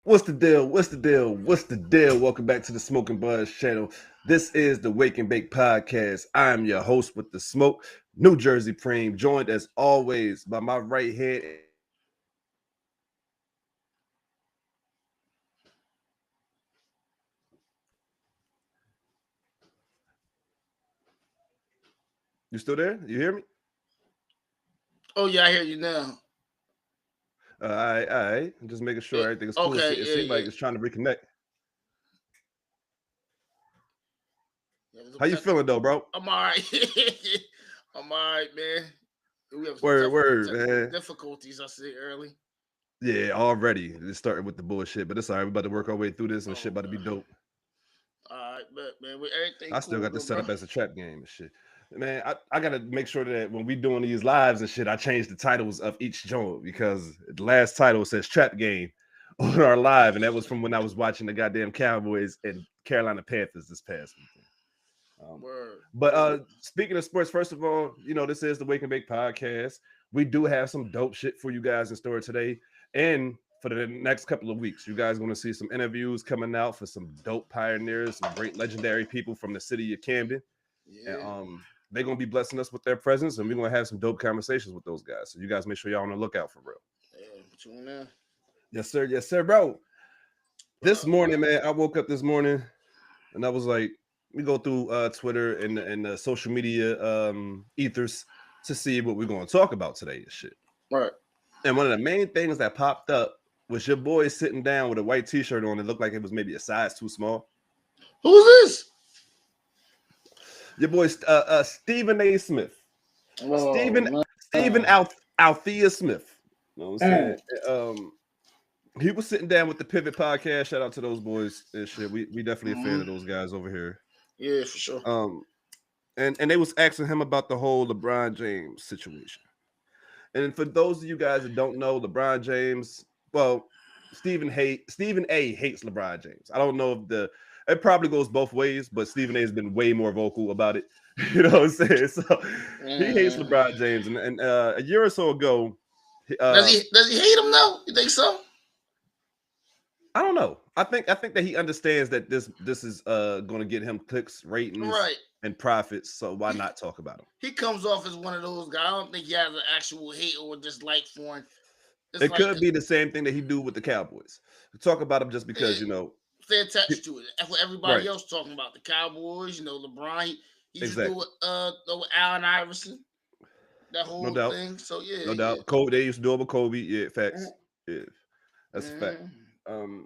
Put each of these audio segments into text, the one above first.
What's the deal? What's the deal? What's the deal? Welcome back to the Smoking Buzz channel. This is the Wake and Bake podcast. I am your host with the smoke, New Jersey Preem, joined as always by my right hand. You still there? You hear me? Oh yeah, I hear you now. All right. I'm just making sure Eh, everything is cool. okay, It yeah, seems like yeah. it's trying to reconnect. Yeah, there's some How you feeling though, bro? I'm all right. I'm all right, man. We have some Word, technical man. difficulties. I see early. Yeah, already. It started with the bullshit, but it's all right. We're about to work our way through this and shit Oh, about to be okay. dope. All right, but man, with everything I still cool got though, this set bro. up as a trap game and shit. Man, I gotta make sure that when we doing these lives and shit, I change the titles of each joint because the last title says trap game on our live, and that was from when I was watching the goddamn Cowboys and Carolina Panthers this past weekend. Um, Word. but speaking of sports, first of all, this is the Wake and Bake podcast. We do have some dope shit for you guys in store today. And for the next couple of weeks, you guys are going to see some interviews coming out for some dope pioneers, some great legendary people from the city of Camden. And Yeah. they're going to be blessing us with their presence, and we're going to have some dope conversations with those guys. So you guys make sure y'all on the lookout for real. Yeah. What you on there? Yes, sir, bro. What This up? morning, man, I woke up this morning and I was like, we go through Twitter and the social media ethers to see what we're going to talk about today and shit. Right. And one of the main things that popped up was your boy sitting down with a white t-shirt on. It looked like it was maybe a size too small. Who's this? Your boy Stephen A. Smith. Oh Stephen man. Stephen Althea Smith. You know what I'm saying? He was sitting down with the Pivot Podcast. Shout out to those boys and shit. We definitely a fan of those guys over here. Yeah, for sure. And they was asking him about the whole LeBron James situation. And for those of you guys that don't know, LeBron James, well, Stephen A hates LeBron James. I don't know if it probably goes both ways, but Stephen A has been way more vocal about it. You know what I'm saying? So he hates LeBron James. And a year or so ago, Does he hate him though? You think so? I don't know. I think that he understands that this is going to get him clicks, ratings, Right. and profits. So why not talk about him? He comes off as one of those guys. I don't think he has an actual hate or dislike for him. It's It like could be the same thing that he do with the Cowboys. Talk about him just because stay attached to it. That's what everybody right? else talking about. The Cowboys, LeBron. He just do Exactly. with Allen Iverson. That No whole doubt. thing. So yeah, No yeah. doubt. Kobe, they used to do it with Kobe. Yeah, facts. Mhm. Yeah, that's a fact. Mhm.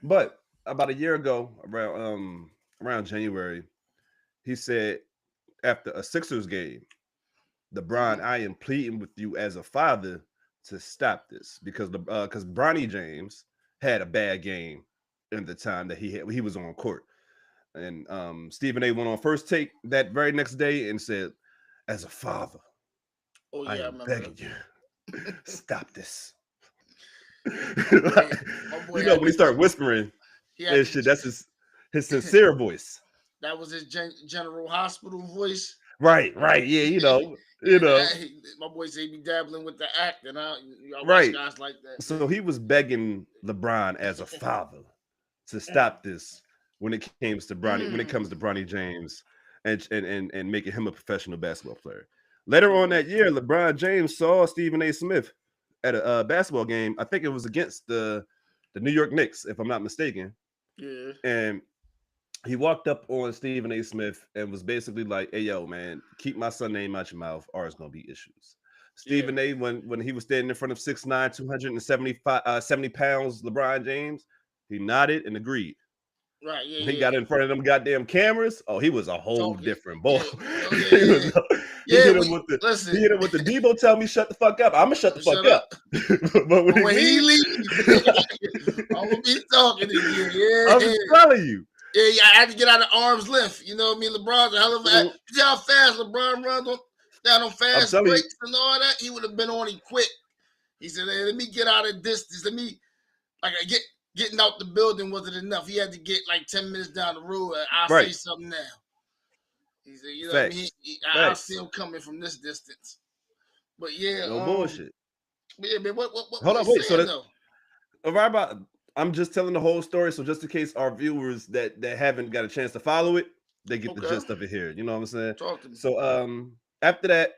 But about a year ago, around January, he said after a Sixers game, LeBron, I am pleading with you as a father to stop this because Bronny James had a bad game in the time that he was on court. And Stephen A went on First Take that very next day and said, as a father, Oh I yeah, I am remember begging that. you, stop this. Yeah, my boy When he started whispering he had and to shit, that's his sincere voice. that was his General Hospital voice. Right. Yeah, Yeah, my boy said he be dabbling with the acting. I watch right. guys like that, So man. he was begging LeBron as a father to stop this when it comes to Bronny James and making him a professional basketball player. Later on that year, LeBron James saw Stephen A. Smith at a basketball game. I think it was against the New York Knicks, if I'm not mistaken. Yeah. And he walked up on Stephen A. Smith and was basically like, "Hey, yo, man, keep my son name out your mouth, or it's gonna be issues." Yeah. Stephen A. When he was standing in front of 6'9", 70 pounds, LeBron James, he nodded and agreed. Right. Yeah. When he Yeah. got in front of them goddamn cameras, oh, he was a whole Talking. different ball. Yeah. Oh yeah. he, Yeah. was, he Yeah. hit him with the Listen. Debo tell me shut the fuck up. I'm gonna shut the fuck Shut up. up. But when But he when he leaves, leaves, I'm gonna be talking again. Yeah. I'm telling you. Yeah, I had to get out of arm's length. You know what I mean? LeBron's a hell of a. You see how fast LeBron runs down on I'm fast telling you. breaks and all that? He would have been on him quick. He said, "Hey, let me get out of distance. Let me getting out the building wasn't enough. He had to get like 10 minutes down the road. I'll say something now." He said, "You know what I mean? I see him coming from this distance." But yeah, no bullshit. yeah, man. What Hold he on, wait. So saying that though? right about I'm just telling the whole story, so just in case our viewers that haven't got a chance to follow it, they get the Okay. gist of it here. You know what I'm saying? Talk to me. So after that,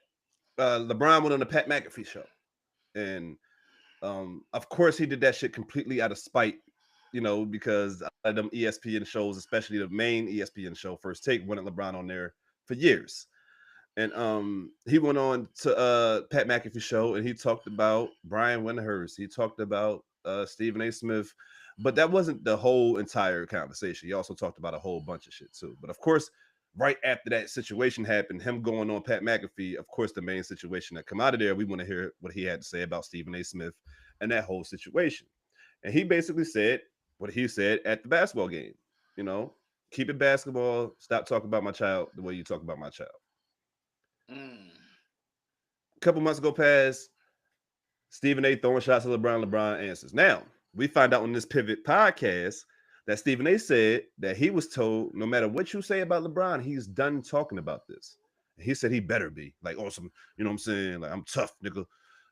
LeBron went on the Pat McAfee show, and of course he did that shit completely out of spite, because a lot of them ESPN shows, especially the main ESPN show, First Take, wanted LeBron on there for years. And he went on to Pat McAfee show and he talked about Brian Windhurst. He talked about Stephen A. Smith, but that wasn't the whole entire conversation. He also talked about a whole bunch of shit too. But of course, right after that situation happened, him going on Pat McAfee, of course, the main situation that come out of there, we want to hear what he had to say about Stephen A. Smith and that whole situation. And he basically said what he said at the basketball game. Keep it basketball. Stop talking about my child the way you talk about my child. A couple months go past. Stephen A. throwing shots at LeBron. LeBron answers. Now, we find out on this Pivot podcast that Stephen A. said that he was told no matter what you say about LeBron, he's done talking about this. And he said he better be like awesome. You know what I'm saying? Like, I'm tough, nigga.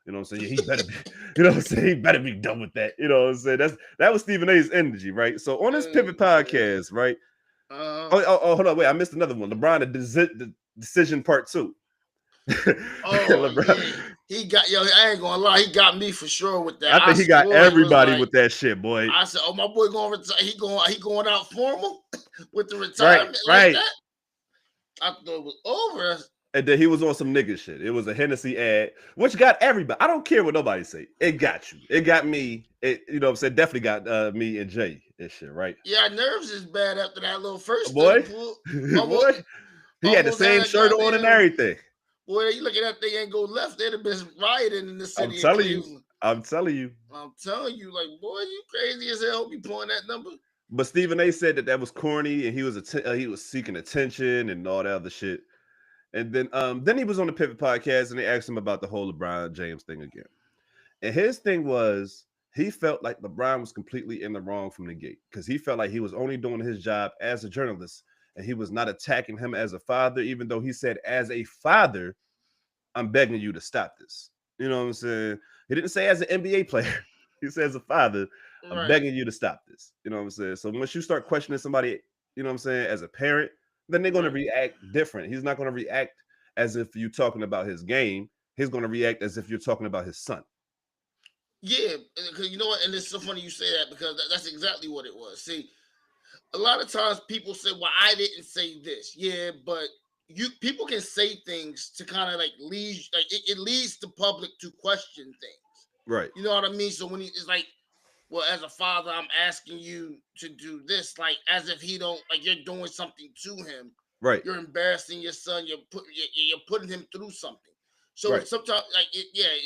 You know what I'm saying? Yeah, he better be. You know what I'm saying? He better be done with that. You know what I'm saying? That was Stephen A.'s energy, right? So on this Pivot podcast, right? Hold on, wait, I missed another one. LeBron, the decision part 2. LeBron. Yeah. He got I ain't gonna lie, he got me for sure with that. I think he got everybody with that shit, boy. I said, "Oh, my boy going retire. He going out formal with the retirement right. that." I thought it was over. And then he was on some nigga shit. It was a Hennessy ad, which got everybody. I don't care what nobody say. It got you. It got me. You know what I'm saying? Definitely got me and Jay and shit, right? Yeah, nerves is bad after that little first boy. Boy. He had the same shirt on and everything. Boy, you look at that thing ain't go left. They'd have been rioting in the city. I'm telling you. Like, boy, you crazy as hell. Be pulling that number. But Stephen A. said that was corny and he was seeking attention and all that other shit. And then he was on the Pivot podcast and they asked him about the whole LeBron James thing again. And his thing was he felt like LeBron was completely in the wrong from the gate because he felt like he was only doing his job as a journalist and he was not attacking him as a father, even though he said, as a father, I'm begging you to stop this. You know what I'm saying? He didn't say as an NBA player. He said, as a father, I'm begging you to stop this. You know what I'm saying? So once you start questioning somebody, you know what I'm saying, as a parent, then they're going to react different. He's not going to react as if you're talking about his game. He's going to react as if you're talking about his son. Yeah, because you know what? And it's so funny you say that because that's exactly what it was. See, a lot of times people say, well, I didn't say this. Yeah, but people can say things to kind of like lead, like it leads the public to question things. Right. You know what I mean? So when it's like, well, as a father, I'm asking you to do this, like as if he don't, like you're doing something to him. Right. You're embarrassing your son. You're putting him through something. So sometimes, like,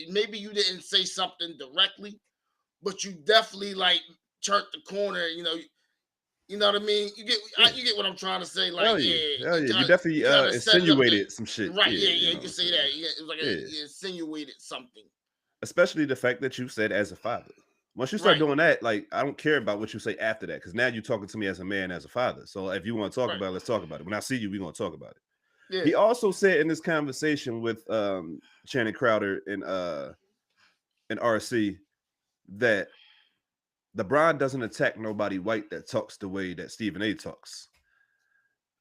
maybe you didn't say something directly, but you definitely like turned the corner. You know what I mean. You get what I'm trying to say. Like, hell yeah. You definitely insinuated some shit. Right? Yeah. You can say that. Yeah, it was like you insinuated something. Especially the fact that you said as a father. Once you start doing that, like, I don't care about what you say after that, because now you're talking to me as a man, as a father. So if you want to talk about it, let's talk about it. When I see you, we're going to talk about it. Yeah. He also said in this conversation with Channing Crowder and RC that LeBron doesn't attack nobody white that talks the way that Stephen A. talks.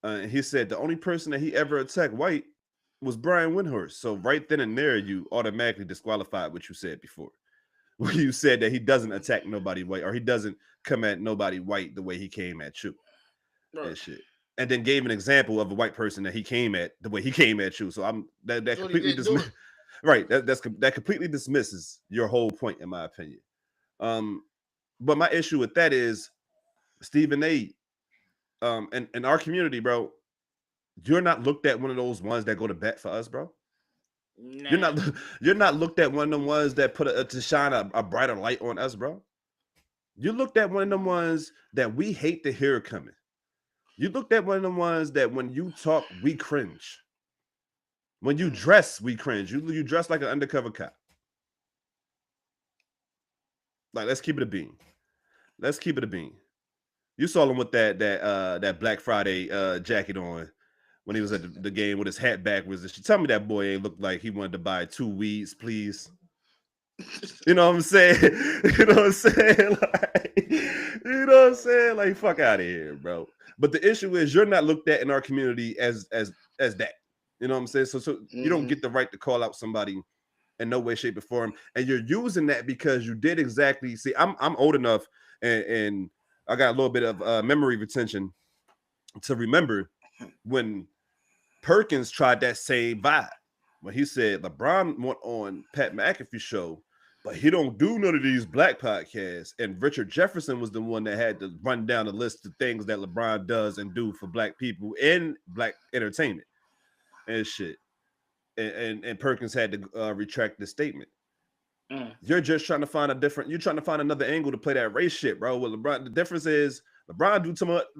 And he said the only person that he ever attacked white was Brian Windhurst. So right then and there, you automatically disqualified what you said before. Where you said that he doesn't attack nobody white, or he doesn't come at nobody white the way he came at you. Right. And shit. And then gave an example of a white person that he came at the way he came at you. So that completely that completely dismisses your whole point, in my opinion. But my issue with that is Stephen A. And in our community, bro, you're not looked at one of those ones that go to bat for us, bro. Nah. You're not looked at one of them ones that put to shine a brighter light on us, bro. You looked at one of them ones that we hate to hear coming. You looked at one of them ones that when you talk, we cringe. When you dress, we cringe. You dress like an undercover cop. Like, let's keep it a bean. Let's keep it a bean. You saw him with that Black Friday jacket on when he was at the game with his hat backwards. Tell me that boy ain't looked like he wanted to buy 2 weeds, please. You know what I'm saying? You know what I'm saying? Like, what I'm saying? Like, fuck out of here, bro. But the issue is you're not looked at in our community as that. You know what I'm saying? So you don't get the right to call out somebody in no way, shape, or form. And you're using that because you did exactly. See, I'm old enough and I got a little bit of memory retention to remember when Perkins tried that same vibe. When he said LeBron went on Pat McAfee show, but he don't do none of these black podcasts. And Richard Jefferson was the one that had to run down a list of things that LeBron does and do for black people in black entertainment and shit. And Perkins had to retract the statement. You're just trying to find you're trying to find another angle to play that race shit, bro. With LeBron, the difference is LeBron do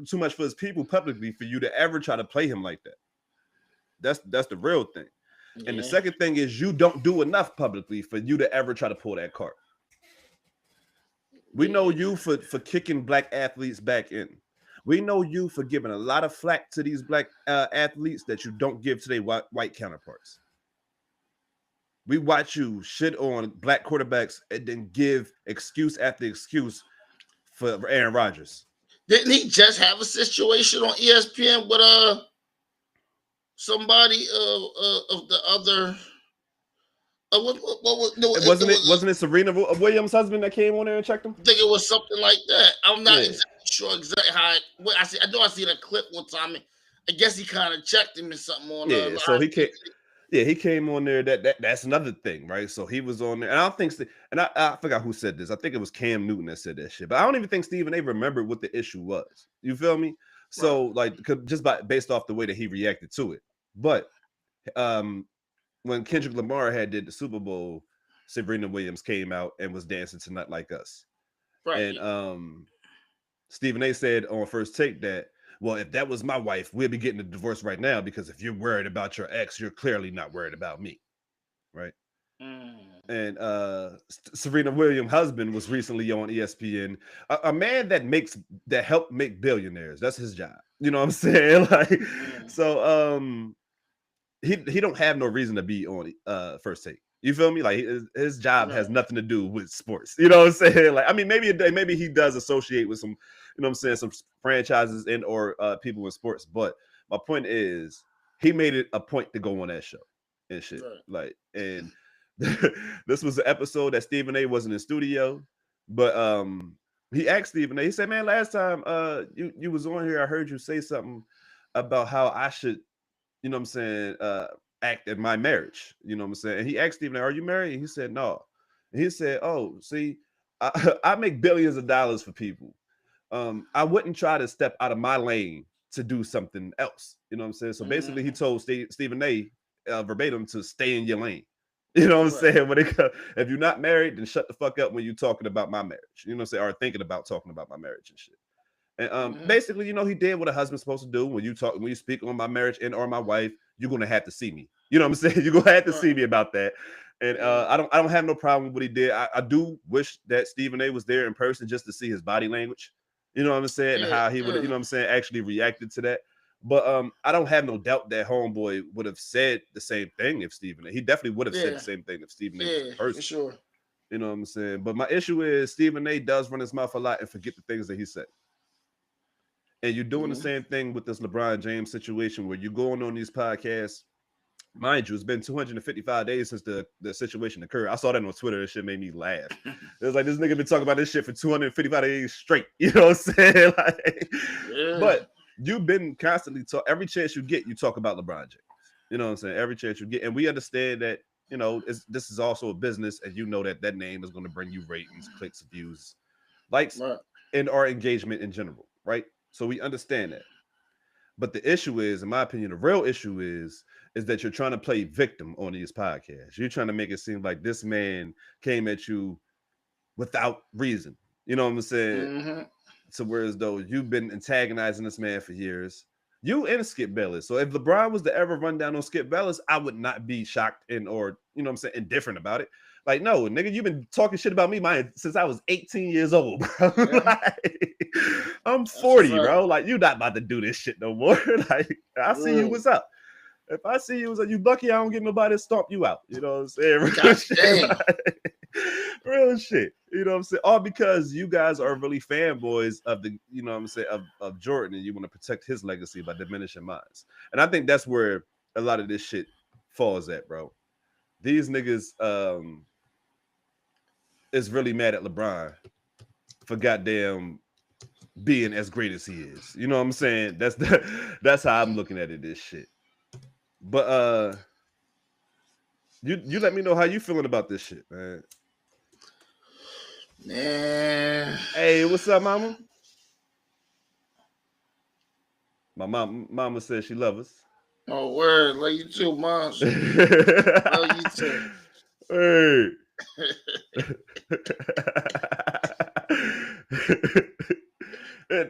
too much for his people publicly for you to ever try to play him like that. That's the real thing. Yeah. And the second thing is you don't do enough publicly for you to ever try to pull that card. We know you for kicking black athletes back in. We know you for giving a lot of flack to these black athletes that you don't give to their white counterparts. We watch you shit on black quarterbacks and then give excuse after excuse for Aaron Rodgers. Didn't he just have a situation on ESPN with somebody of the other? Wasn't it Serena Williams' husband that came on there and checked him? I think it was something like that. I'm not exactly sure exactly how. I know I seen a clip one time. I guess he kind of checked him or something on. Yeah, so he can't. Yeah, he came on there. That's another thing, right? So he was on there, and I don't think, and I forgot who said this. I think it was Cam Newton that said that shit. But I don't even think Stephen A. remembered what the issue was. You feel me? So like, just based off the way that he reacted to it. But when Kendrick Lamar did the Super Bowl, Serena Williams came out and was dancing to Not Like Us. Right. And Stephen A. said on First Take that, well, if that was my wife, we'd be getting a divorce right now, because if you're worried about your ex, you're clearly not worried about me. Right. And Serena Williams' husband was recently on ESPN, a man that helped make billionaires. That's his job. You know what I'm saying? Like, so he don't have no reason to be on First Take. You feel me? Like his job has nothing to do with sports. You know what I'm saying? Like, I mean, maybe he does associate with some, you know what I'm saying, some franchises and or people in sports. But my point is, he made it a point to go on that show and shit. Right. Like, and this was the episode that Stephen A. wasn't in studio, but he asked Stephen A. He said, "Man, last time you was on here, I heard you say something about how I should, you know what I'm saying, act in my marriage." You know what I'm saying? And he asked Stephen A., "Are you married?" And he said, "No." And he said, "Oh, see, I make billions of dollars for people. I wouldn't try to step out of my lane to do something else." You know what I'm saying? So basically, he told Stephen A. Verbatim to stay in your lane. You know what I'm saying? If you're not married, then shut the fuck up when you're talking about my marriage. You know what I'm saying? Or thinking about talking about my marriage and shit. And basically, you know, he did what a husband's supposed to do. When you speak on my marriage and or my wife, you're gonna have to see me. You know what I'm saying? You're gonna have to see me about that. And I don't have no problem with what he did. I do wish that Stephen A. was there in person just to see his body language. You know what I'm saying? And how he would, you know what I'm saying, actually reacted to that. But I don't have no doubt that homeboy would have said the same thing if Stephen A. He definitely would have said the same thing if Stephen A. was in person. For sure. You know what I'm saying? But my issue is Stephen A. does run his mouth a lot and forget the things that he said. And you're doing the same thing with this LeBron James situation where you're going on these podcasts. Mind you, it's been 255 days since the situation occurred. I saw that on Twitter. That shit made me laugh. It was like, this nigga been talking about this shit for 255 days straight. You know what I'm saying? Like, but you've been constantly every chance you get, you talk about LeBron James. You know what I'm saying? Every chance you get. And we understand that, you know, this is also a business, and you know that name is going to bring you ratings, clicks, views, likes, and our engagement in general, right? So we understand that. But the issue is, in my opinion, the real issue is that you're trying to play victim on these podcasts. You're trying to make it seem like this man came at you without reason. You know what I'm saying? So whereas though you've been antagonizing this man for years, you and Skip Bayless. So if LeBron was to ever run down on Skip Bayless, I would not be shocked or, you know what I'm saying, indifferent about it. Like, no, nigga, you've been talking shit about me since I was 18 years old, bro. Like, I'm 40, bro. Like, you're not about to do this shit no more. Like, I see you, what's up? If I see you, you lucky I don't get nobody to stomp you out. You know what I'm saying? God damn. Real shit. You know what I'm saying? All because you guys are really fanboys of the, you know what I'm saying, of Jordan, and you want to protect his legacy by diminishing mine. And I think that's where a lot of this shit falls at, bro. These niggas is really mad at LeBron for goddamn being as great as he is. You know what I'm saying? That's how I'm looking at it, this shit. But you let me know how you feeling about this shit, man. Man. Hey, what's up, mama? My mama says she loves us. Oh, word. Love you too, Mom. Love you too. Hey.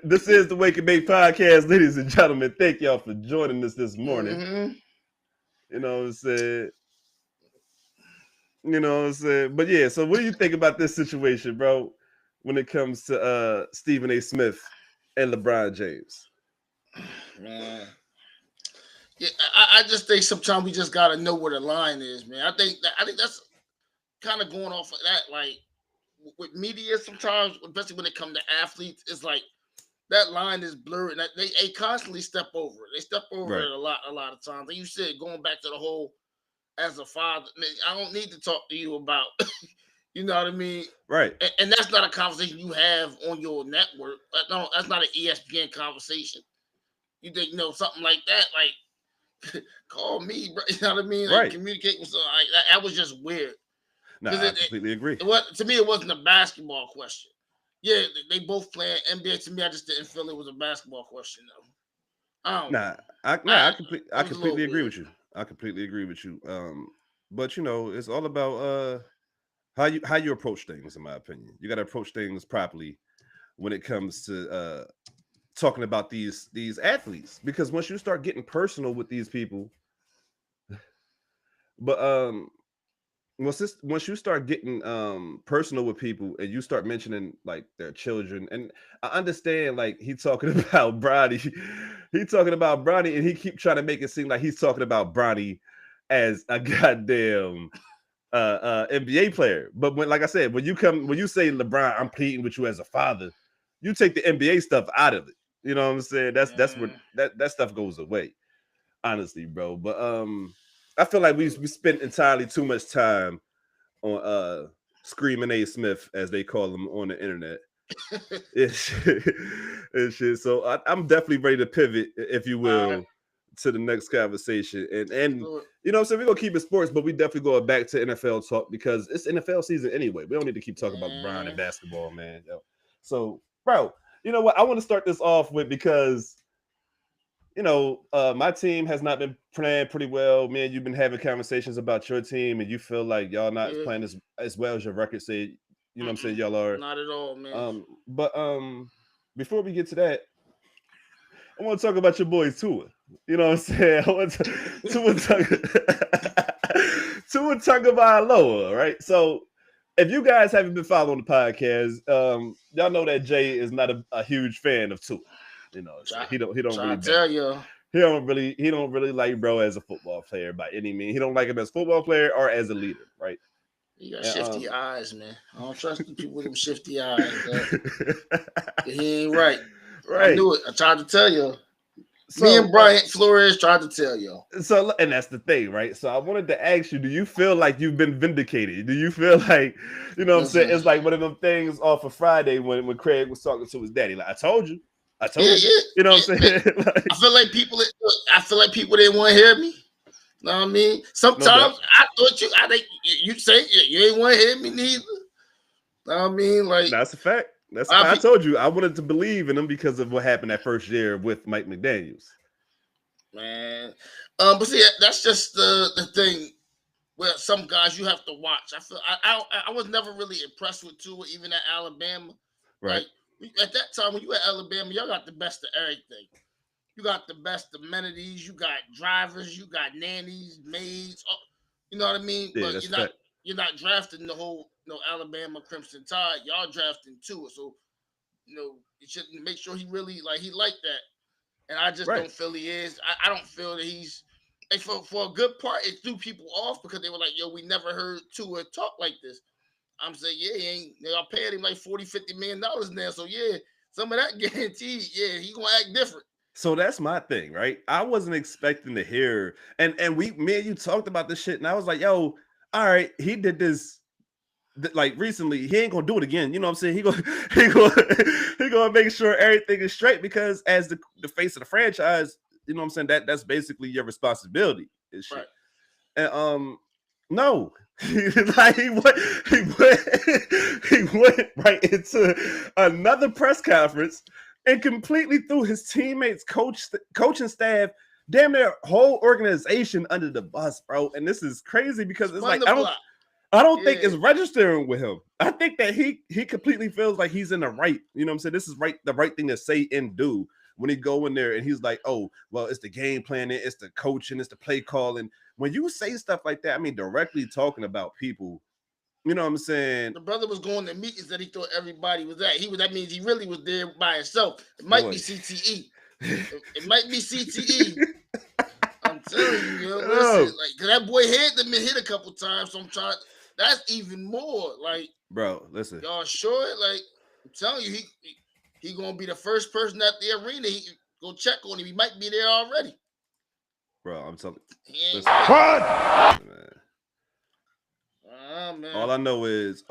This is the Wake and Bake podcast, ladies and gentlemen. Thank y'all for joining us this morning. Mm-hmm. You know what I'm saying? You know what I'm saying? But yeah, so what do you think about this situation, bro, when it comes to Stephen A. Smith and LeBron James? Man. Yeah, I just think sometimes we just gotta know where the line is, man. I think that's kind of going off of that, like with media sometimes, especially when it comes to athletes, it's like that line is blurred. And they constantly step over it. They step over Right. it a lot of times. And you said going back to the whole as a father, man, I don't need to talk to you about, you know what I mean? Right. And that's not a conversation you have on your network. No, that's not an ESPN conversation. You think, something like that, like call me, bro. You know what I mean? Like Right. communicate with something like that. That was just weird. Nah, Because I completely agree. to me, it wasn't a basketball question. Yeah, they both playing NBA. To me, I just didn't feel it was a basketball question, though. I don't know. I It was a little completely agree weird. with you. I completely agree with you. But it's all about how you approach things, in my opinion. You got to approach things properly when it comes to talking about these athletes, because once you start getting personal with these people, but once you start getting personal with people and you start mentioning like their children, and I understand like he talking about Bronny, he talking about Bronny, and he keep trying to make it seem like he's talking about Bronny as a goddamn NBA player. But when, like I said, when you say LeBron, I'm pleading with you as a father, you take the NBA stuff out of it. You know what I'm saying? That's where that stuff goes away. Honestly, bro. But I feel like we spent entirely too much time on Screaming A. Smith, as they call him on the internet. It's shit. So I'm definitely ready to pivot, if you will, to the next conversation. And you know what I'm saying? We're gonna keep it sports, but we definitely going back to NFL talk because it's NFL season anyway. We don't need to keep talking about LeBron and basketball, man. Yo. So, bro, you know what? I want to start this off with, because my team has not been playing pretty well. Man, you've been having conversations about your team, and you feel like y'all not playing as well as your record say. You know what I'm saying? Y'all are Not at all, man. But before we get to that, I want to talk about your boy Tua. You know what I'm saying? I want to Tua Tagovailoa, right? So if you guys haven't been following the podcast, y'all know that Jay is not a huge fan of Tua. You know, so he don't really tell you. He don't really like bro as a football player by any means. He don't like him as a football player or as a leader, right? He got shifty eyes, man. I don't trust the people with them shifty eyes. He ain't right. Right. I knew it. I tried to tell you. So, me and Brian Flores tried to tell you. So, and that's the thing, right? So I wanted to ask you, do you feel like you've been vindicated? Do you feel like, you know what I'm saying? It's like one of them things off of Friday when Craig was talking to his daddy. Like, I told you. You. You know what I'm saying? Like, I feel like people didn't want to hear me. You know what I mean? Sometimes I thought I think you say you ain't want to hear me neither. You know what I mean? Like, that's a fact. That's a fact. I told you I wanted to believe in him because of what happened that first year with Mike McDaniels. Man, but see, that's just the thing. Where some guys you have to watch. I feel I was never really impressed with Tua, even at Alabama. Right. Like at that time when you were at Alabama, y'all got the best of everything. You got the best amenities. You got drivers. You got nannies, maids. You know what I mean? Yeah, but you're not drafting the whole Alabama Crimson Tide. Y'all drafting Tua, so you should make sure he really he liked that. And I just don't feel he is. I don't feel that he's. And for a good part, it threw people off because they were like, "Yo, we never heard Tua talk like this." I'm saying, yeah, he ain't. I paid him like $40-50 million now. So yeah, some of that guaranteed. Yeah, he gonna act different. So that's my thing, right? I wasn't expecting to hear, and me and you talked about this shit, and I was like, yo, all right, he did this like recently. He ain't gonna do it again. You know what I'm saying? He gonna make sure everything is straight, because as the face of the franchise, you know what I'm saying, that's basically your responsibility and shit. Right. And no, like he went right into another press conference and completely threw his teammates, coaching staff, damn their whole organization under the bus, bro. And this is crazy because it's like I don't think it's registering with him. I think that he completely feels like he's in the right. You know what I'm saying? This is the right thing to say and do when he go in there and he's like, oh, well, it's the game planning, it's the coaching, it's the play calling. When you say stuff like that, I mean, directly talking about people, you know what I'm saying? The brother was going to meetings that he thought everybody was at. That means he really was there by himself. It might be CTE. It might be CTE. I'm telling you, listen, like, cause that boy hit a couple times. So I'm trying. That's even more like, bro. Listen, y'all sure? Like, I'm telling you, he gonna be the first person at the arena. He go check on him. He might be there already. Bro, I'm telling you. What? Man. All I know is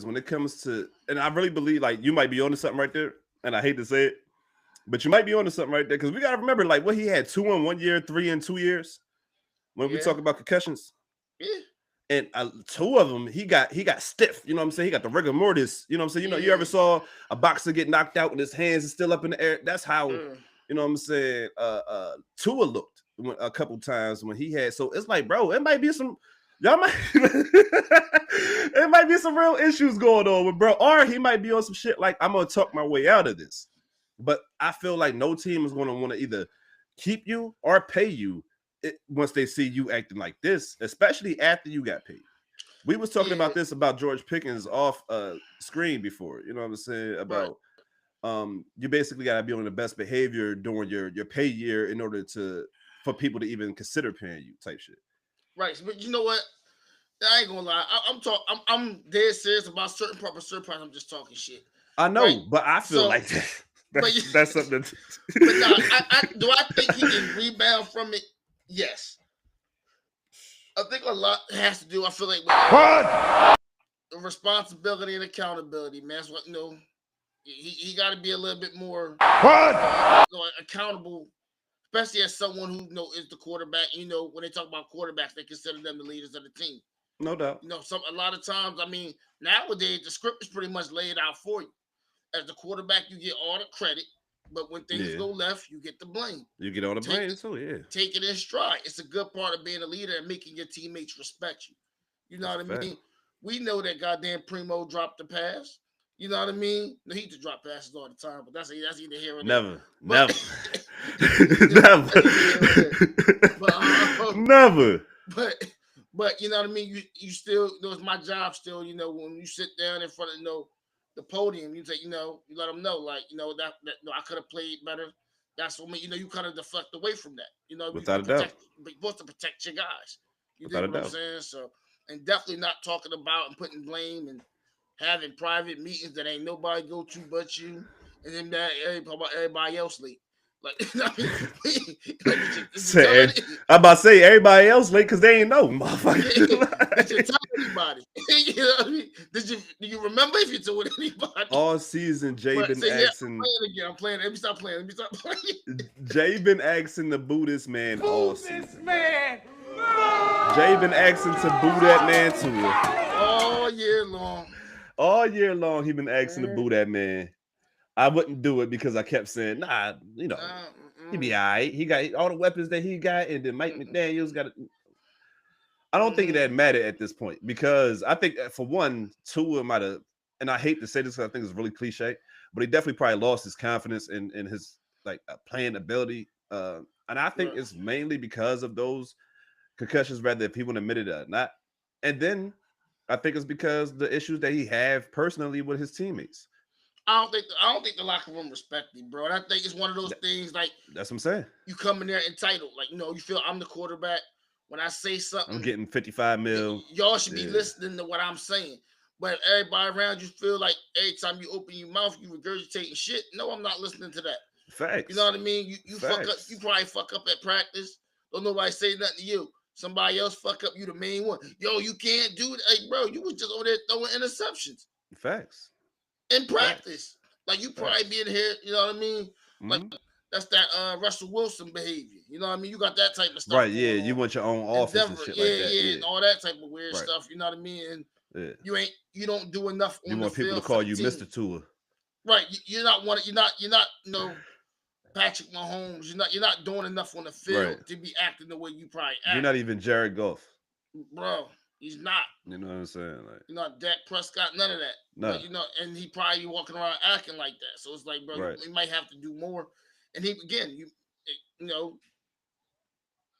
when it comes to, and I really believe like you might be onto something right there, and I hate to say it, but you might be onto something right there, because we gotta remember like what he had 2 in 1 year, 3 in 2 years. When we talk about concussions, and 2 of them he got stiff. You know what I'm saying? He got the rigor mortis. You know what I'm saying? You know, you ever saw a boxer get knocked out and his hands are still up in the air? That's how you know what I'm saying. Tua looked a couple times when he had. So it's like, bro, it might be some. Y'all might it might be some real issues going on with bro, or he might be on some shit like, I'm gonna talk my way out of this. But I feel like no team is gonna want to either keep you or pay you once they see you acting like this, especially after you got paid. We was talking about this about George Pickens off screen before. You know what I'm saying? About you basically gotta be on the best behavior during your pay year in order for people to even consider paying you type shit. Right, but you know what? I ain't gonna lie. I'm dead serious about certain parts. I'm just talking shit. I know, right? But I feel like that's something. But no, do I think he can rebound from it? Yes. I think a lot has to do. I feel like with the responsibility and accountability, man. That's what he got to be a little bit more accountable. Especially as someone who is the quarterback. You know, when they talk about quarterbacks, they consider them the leaders of the team. No doubt. You know, a lot of times, I mean, nowadays the script is pretty much laid out for you. As the quarterback, you get all the credit, but when things go left, you get the blame. You get all the blame, so take it in stride. It's a good part of being a leader and making your teammates respect you. You know what I mean? We know that goddamn Primo dropped the pass. You know what I mean? No, he just drop passes all the time, but that's either here or there. Never. But you know what I mean? You still, it's my job still, when you sit down in front of, the podium, you say, you let them know, like, that I could have played better. That's what you kind of deflect away from that. Without a doubt. You're supposed to protect your guys. You know what I'm saying? So, and definitely not talking about and putting blame and having private meetings that ain't nobody go to but you, and then that everybody else late. Like, I'm about to say everybody else late because they ain't know, motherfucker. Did you tell anybody? You know what I mean? Do you remember if you told anybody? All season, Jay been asking. I'm playing. Let me stop playing. Jay been asking to boo this man all season. Jay been asking to boo that man too. All year long. All year long, he been asking to boo that man. I wouldn't do it because I kept saying, nah, he be all right. He got all the weapons that he got, and then Mike McDaniels got it. I don't think that mattered at this point, because I think for one, Tua might have, and I hate to say this because I think it's really cliche, but he definitely probably lost his confidence in his playing ability. And I think it's mainly because of those concussions, rather if people admitted it or not. And then I think it's because the issues that he have personally with his teammates. I don't think the locker room respect me, bro. And I think it's one of those things like that's what I'm saying. You come in there entitled, like you feel I'm the quarterback. When I say something, I'm getting $55 million. Y'all should be listening to what I'm saying. But if everybody around you feel like every time you open your mouth, you regurgitating shit. No, I'm not listening to that. Facts. You know what I mean? You fuck up. You probably fuck up at practice. Don't nobody say nothing to you. Somebody else fuck up. You the main one. Yo, you can't do it. Hey, bro, you was just over there throwing interceptions. Facts. In practice. Like you probably be in here. You know what I mean? Like that's that Russell Wilson behavior. You know what I mean? You got that type of stuff. Right, yeah. You want your own offense and shit like that. Yeah, and all that type of weird stuff. You know what I mean? And you don't do enough on the field. You want people to call you Mr. Tua. Right. You're not Patrick Mahomes. You're not doing enough on the field to be acting the way you probably act. You're not even Jared Goff. Bro, he's not. You know what I'm saying? Like, you're not Dak Prescott, none of that. No. But, and he probably walking around acting like that. So it's like, bro, you might have to do more. And do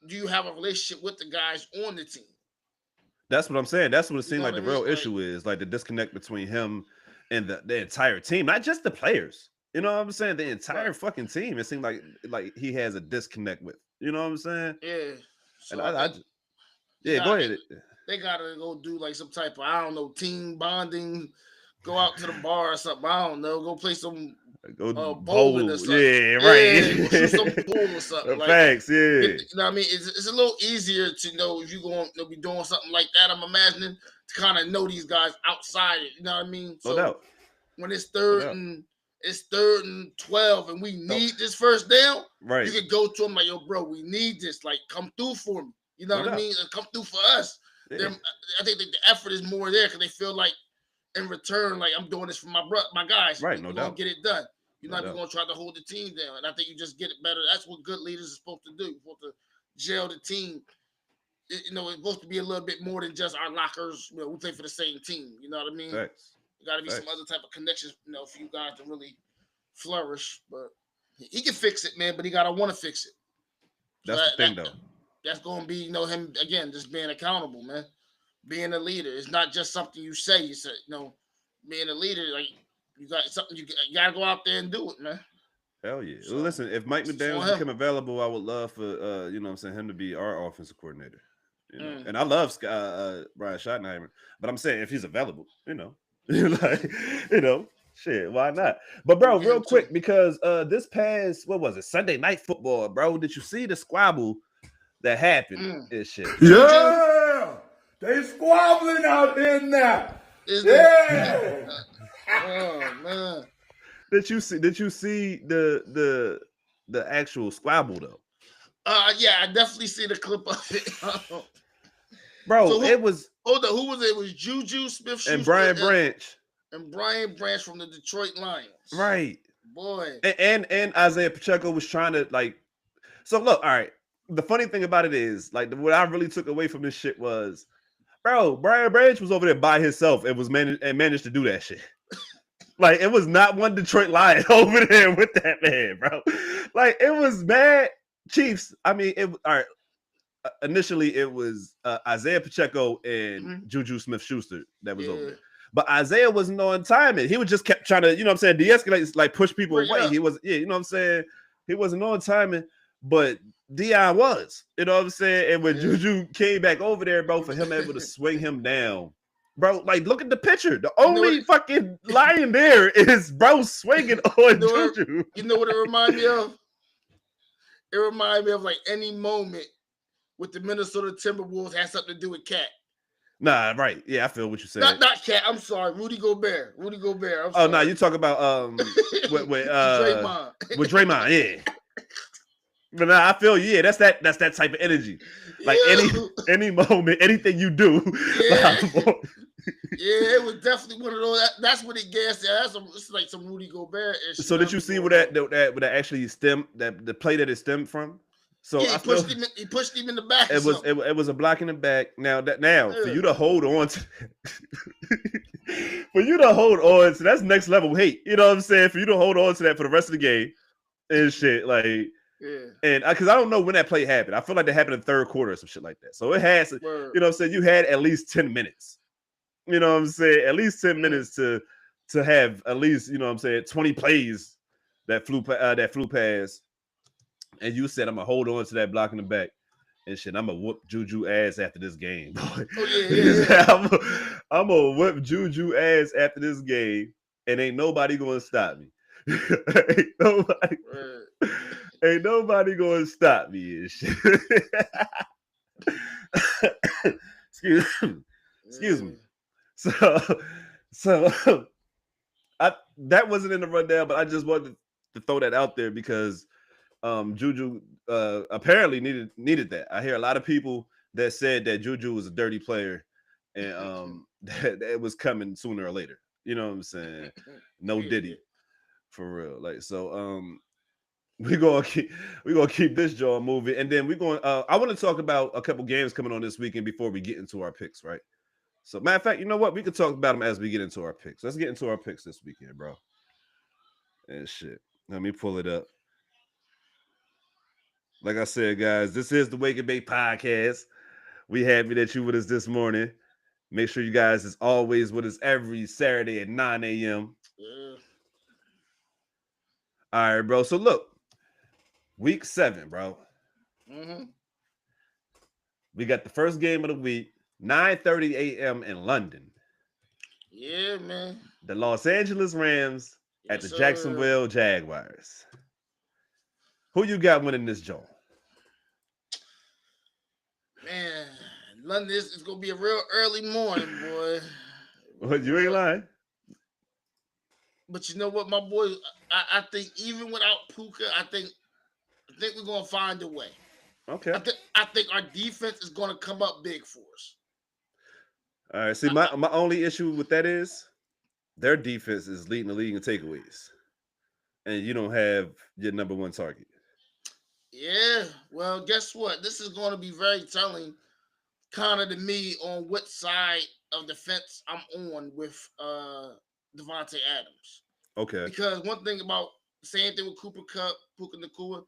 you have a relationship with the guys on the team? That's what I'm saying. That's what it seemed like the real issue is, like the disconnect between him and the entire team, not just the players. You know what I'm saying? The entire fucking team. It seemed like he has a disconnect with. You know what I'm saying? Yeah. So and go ahead. They gotta go do like some type of team bonding. Go out to the bar or something. I don't know. Go play some bowling or something. Yeah, right. Go shoot some pool or something. Facts, yeah. You know what I mean? It's a little easier to know if you're going to be doing something like that. I'm imagining to kind of know these guys outside it. You know what I mean? So no doubt. When it's third and 12 and we need this first down, right? You could go to them like, yo, bro, we need this. Like, come through for me. You know what I mean? Come through for us. Yeah. I think that the effort is more there because they feel like in return, like I'm doing this for my guys. Right, no doubt. Gonna get it done. You're not even gonna try to hold the team down. And I think you just get it better. That's what good leaders are supposed to do. You're supposed to gel the team. It's supposed to be a little bit more than just our lockers. We play for the same team. You know what I mean? Facts. There got to be some other type of connections, for you guys to really flourish. But he can fix it, man. But he gotta want to fix it. That's the thing, though. That's gonna be, him again, just being accountable, man. Being a leader. It's not just something you say. You say, being a leader, like you got something you gotta go out there and do it, man. Hell yeah. So, listen, if Mike McDaniels become available, I would love for him to be our offensive coordinator. And I love Brian Schottenheimer, but I'm saying if he's available, shit, why not? But bro, real quick, because this past, what was it, Sunday Night Football, bro? Did you see the squabble that happened? This shit. Yeah, they squabbling out there now. Yeah. Oh man. Did you see the actual squabble though? Yeah, I definitely see the clip of it. Bro, so it was. Hold on, who was it? It was Juju Smith-Schuster and Brian Branch. And Brian Branch from the Detroit Lions. Right. Boy. And Isaiah Pacheco was trying to So look, all right. The funny thing about it is, what I really took away from this shit was, bro, Brian Branch was over there by himself and managed to do that shit. It was not one Detroit Lion over there with that man, bro. It was mad Chiefs. I mean, all right. Initially, it was Isaiah Pacheco and Juju Smith-Schuster that was over there. But Isaiah wasn't on timing. He was just kept trying to, de-escalate, push people away. He was, he wasn't on timing, but Dion was, And when Juju came back over there, bro, for him able to swing him down, bro, look at the picture. The only fucking lion there is bro swinging on Juju. You know what it reminded me of? It reminded me of any moment with the Minnesota Timberwolves had something to do with Cat. Nah, right. Yeah, I feel what you're saying. Not Cat. I'm sorry. Rudy Gobert. I'm sorry. Oh, no, you talk about with Draymond. With Draymond, yeah. But nah, I feel that's that type of energy. Any moment, anything you do. Yeah. It was definitely one of those. That's what it gassed. It's like some Rudy Gobert issue. So did you see where that actually stemmed, the play that it stemmed from? So yeah, he pushed him in the back. It was a block in the back. For you to hold on to that's next level hate. You know what I'm saying? For you to hold on to that for the rest of the game and shit, and because I don't know when that play happened. I feel like that happened in the third quarter or some shit like that. So it has, you know what I'm saying? You had at least 10 minutes. You know what I'm saying? At least 10 minutes to have at least, 20 plays that flew past. And you said, I'm going to hold on to that block in the back and shit. I'm going to whoop Juju ass after this game, boy. Oh, yeah. I'm gonna whip Juju ass after this game, and ain't nobody gonna stop me. ain't nobody, ain't nobody gonna stop me and shit. excuse, excuse me. So that wasn't in the rundown, but I just wanted to throw that out there because Juju apparently needed that. I hear a lot of people that said that Juju was a dirty player, and that it was coming sooner or later. You know what I'm saying? No Diddy, for real. Like so, we're gonna keep this jaw moving, and then we're going. I want to talk about a couple games coming on this weekend before we get into our picks, right? So, matter of fact, you know what? We could talk about them as we get into our picks. Let's get into our picks this weekend, bro. And shit. Let me pull it up. Like I said, guys, this is the Wake and Bake podcast. We happy that you with us this morning. Make sure you guys is always with us every Saturday at 9 a.m. Yeah. All right, bro. So look, week 7, bro. Mm-hmm. We got the first game of the week, 9:30 a.m. in London. Yeah, man. The Los Angeles Rams at the Jacksonville Jaguars. Who you got winning this joint? Man, London is gonna be a real early morning, boy. Well, you ain't lying. But you know what, my boy? I think even without Puka, I think we're gonna find a way. Okay. I think our defense is gonna come up big for us. All right. See, my only issue with that is their defense is leading the league in takeaways, and you don't have your number one target. Yeah. Well, guess what? This is going to be very telling, kind of to me, on what side of the fence I'm on with Devontae Adams. Okay. Because one thing about same thing with Cooper Kupp, Puka Nacua,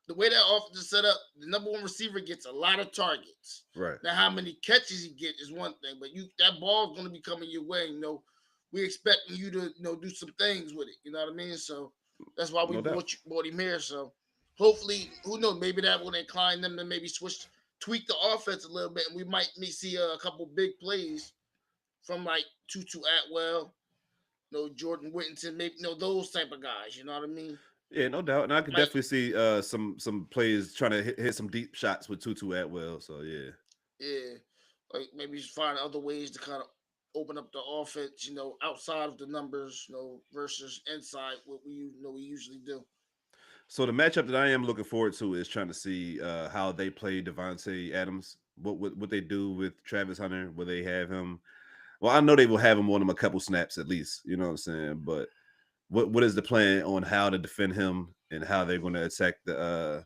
the way that offense is set up, the number one receiver gets a lot of targets. Right. Now, how many catches he get is one thing, but that ball's going to be coming your way. You know, we expecting you to do some things with it. You know what I mean? So that's why we bought him here. So hopefully, who knows? Maybe that will incline them to maybe tweak the offense a little bit, and we might see a couple big plays from like Tutu Atwell, Jordan Whittington, maybe those type of guys. You know what I mean? Yeah, no doubt, and I could definitely see some players trying to hit some deep shots with Tutu Atwell. So yeah, like maybe just find other ways to kind of open up the offense, outside of the numbers, versus inside what we usually do. So the matchup that I am looking forward to is trying to see how they play Devontae Adams. What they do with Travis Hunter? Will they have him? Well, I know they will have him on him a couple snaps at least. You know what I'm saying? But what is the plan on how to defend him and how they're going to attack the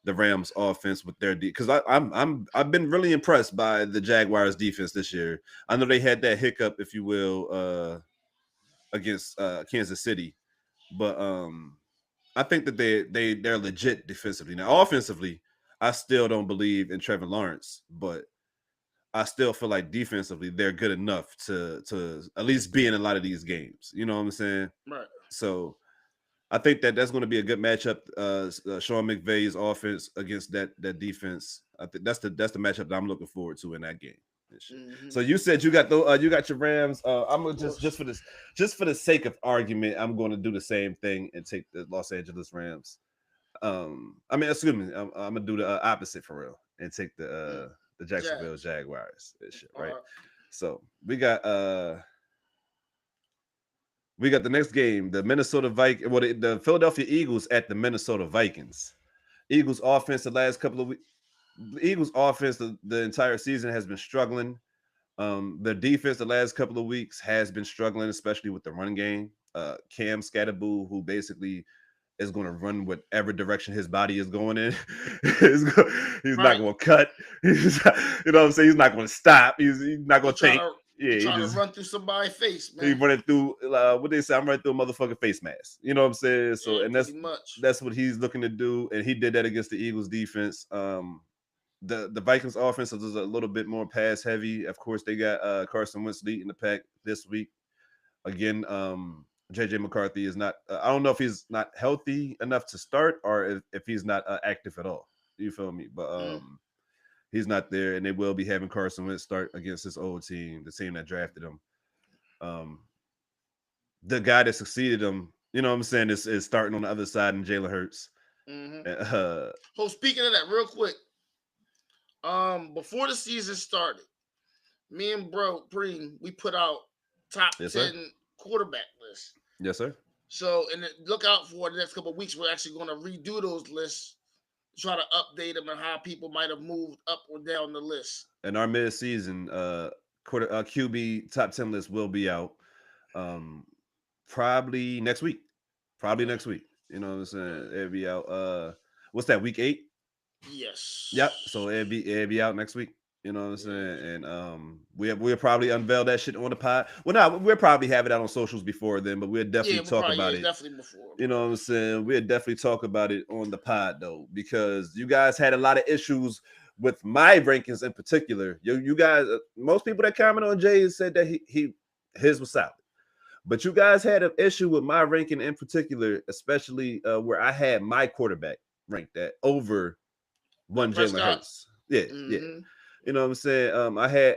Rams offense with their because I've been really impressed by the Jaguars defense this year. I know they had that hiccup, if you will, against Kansas City, but I think that they're legit defensively. Now offensively, I still don't believe in Trevor Lawrence, but I still feel like defensively they're good enough to at least be in a lot of these games. You know what I'm saying? Right. So I think that's going to be a good matchup. Sean McVay's offense against that defense. I think that's the matchup that I'm looking forward to in that game. Mm-hmm. So you said you got your Rams. I'm gonna just for the sake of argument, I'm going to do the same thing and take the Los Angeles Rams. Excuse me, I'm gonna do the opposite for real and take the Jacksonville Jaguars. Shit, right? So we got the next game, the Minnesota Vikings. Well, the Philadelphia Eagles at the Minnesota Vikings. Eagles offense the last couple of weeks. Eagles offense the entire season has been struggling. Their defense the last couple of weeks has been struggling, especially with the run game. Cam Scatterboo, who basically is going to run whatever direction his body is going in. he's not going to cut. You know what I'm saying? He's not going to stop. He's not going to think. He's trying to run through somebody's face, man. He running through what they say. I'm running through a motherfucking face mask. You know what I'm saying? So, and that's what he's looking to do, and he did that against the Eagles defense. The Vikings offense is a little bit more pass heavy. Of course, they got Carson Wentz leading the pack this week. Again, JJ McCarthy is not. I don't know if he's not healthy enough to start or if he's not active at all. You feel me? But He's not there, and they will be having Carson Wentz start against his old team, the team that drafted him. The guy that succeeded him, you know what I'm saying, is starting on the other side in Jalen Hurts. So speaking of that, real quick, before the season started, me and bro Preem, we put out top 10 quarterback lists. Yes, sir. So, and look out for the next couple of weeks. We're actually going to redo those lists, try to update them and how people might have moved up or down the list. And our mid-season QB top 10 list will be out probably next week. Next week. You know what I'm saying? It'll be out. What's that? Week 8? Yes. Yep. So it'll be out next week. You know what I'm saying? And we'll probably unveil that shit on the pod. Well, no, we'll probably have it out on socials before then, but we'll definitely talk about it. Definitely before. You know what I'm saying? We'll definitely talk about it on the pod though, because you guys had a lot of issues with my rankings in particular. You guys, most people that comment on Jay said that his was solid, but you guys had an issue with my ranking in particular, especially where I had my quarterback ranked at over one Jalen Hurts. Yeah. You know what I'm saying? I had,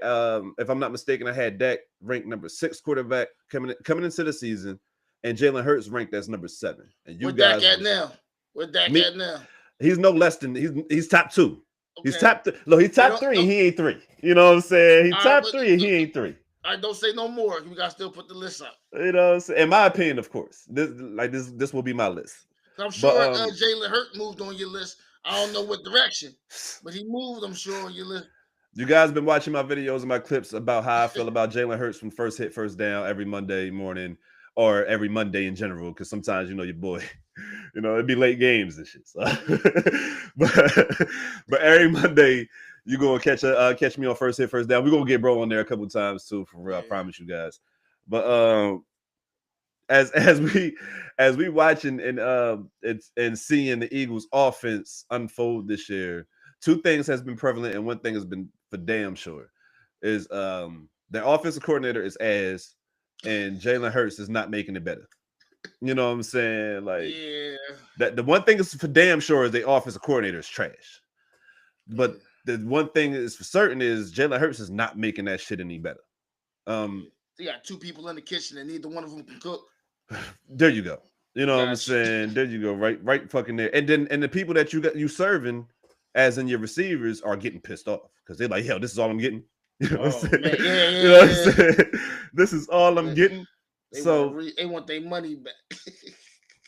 if I'm not mistaken, I had Dak ranked number 6 quarterback coming into the season, and Jalen Hurts ranked as number 7. And you guys, Dak at now? Where Dak at now? He's no less than he's top 2. Okay. He's top 3. Look, he's top 3 and he ain't 3. You know what I'm saying? He's top 3 and he ain't 3. I don't say no more. We gotta still put the list up. You know what I'm saying? In my opinion, of course, this will be my list. I'm sure Jalen Hurts moved on your list. I don't know what direction, but he moved. I'm sure on your list. You guys been watching my videos and my clips about how I feel about Jalen Hurts from first hit, first down every Monday morning, or every Monday in general, because sometimes, your boy, it'd be late games and shit. So. but every Monday, you're going to catch me on first hit, first down. We're going to get bro on there a couple times too, for real. I promise you guys. But as we watching and seeing the Eagles offense unfold this year, 2 things has been prevalent, and one thing has been for damn sure is their offensive coordinator is ass, and Jalen Hurts is not making it better. You know what I'm saying? Like, that the one thing is for damn sure is the offensive coordinator is trash. But the one thing is for certain is Jalen Hurts is not making that shit any better. You got 2 people in the kitchen and neither one of them can cook. There you go. You know what I'm saying? There you go. Right fucking there. And the people that you serving, as in your receivers, are getting pissed off because they're like, hell, this is all I'm getting. You know what I'm saying? You know what I'm saying? This is all I'm getting. They want their money back.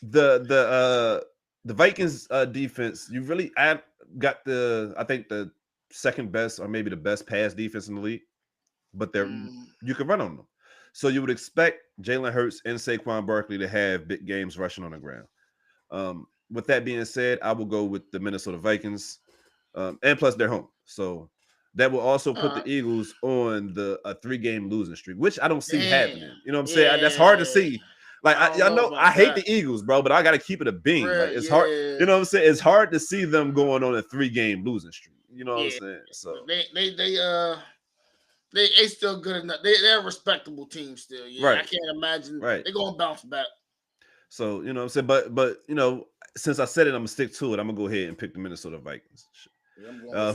the Vikings defense, you really got I think the second best or maybe the best pass defense in the league, but you can run on them. So you would expect Jalen Hurts and Saquon Barkley to have big games rushing on the ground. With that being said, I will go with the Minnesota Vikings, and plus they're home. So that will also put the Eagles on a 3-game losing streak, which I don't see happening. You know what I'm saying? That's hard to see. Like, I know I hate the Eagles, bro, but I got to keep it a beam. Like, it's hard. You know what I'm saying? It's hard to see them going on a 3-game losing streak. You know what I'm saying? So they still good enough. They're a respectable team still. Yeah, right. I can't imagine they're gonna bounce back. So you know what I'm saying, but since I said it, I'm gonna stick to it. I'm gonna go ahead and pick the Minnesota Vikings.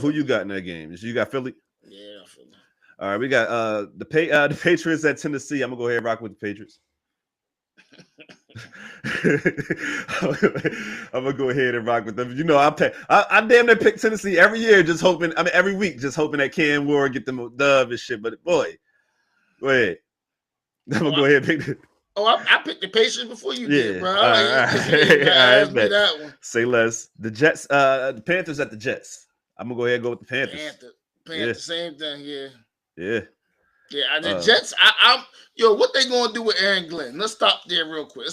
Who you got in that game? You got Philly? Yeah, Philly. All right, we got the Patriots at Tennessee. I'm gonna go ahead and rock with the Patriots. I'm gonna go ahead and rock with them. I damn near pick Tennessee every year, just hoping. I mean, every week, just hoping that Cam Ward get them a dub and shit. But boy, go ahead. I'm gonna go ahead and pick it. I picked the Patriots before you did, bro. All right. That one. Say less. The Jets, the Panthers at the Jets. I'm gonna go ahead and go with the Panthers. Panthers, same thing. Yeah. Yeah, the Jets. What they gonna do with Aaron Glenn? Let's stop there real quick.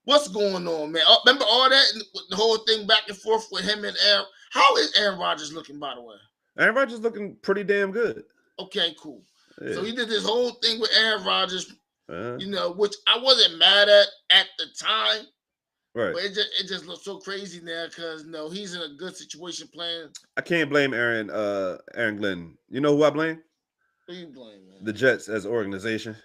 What's going on, man? Remember all that, the whole thing back and forth with him and Aaron. How is Aaron Rodgers looking, by the way? Aaron Rodgers looking pretty damn good. Okay, cool. Yeah. So he did this whole thing with Aaron Rodgers, which I wasn't mad at the time. Right. But it just looks so crazy now because he's in a good situation playing. I can't blame Aaron Glenn. You know who I blame? Who you blame, man? The Jets as an organization.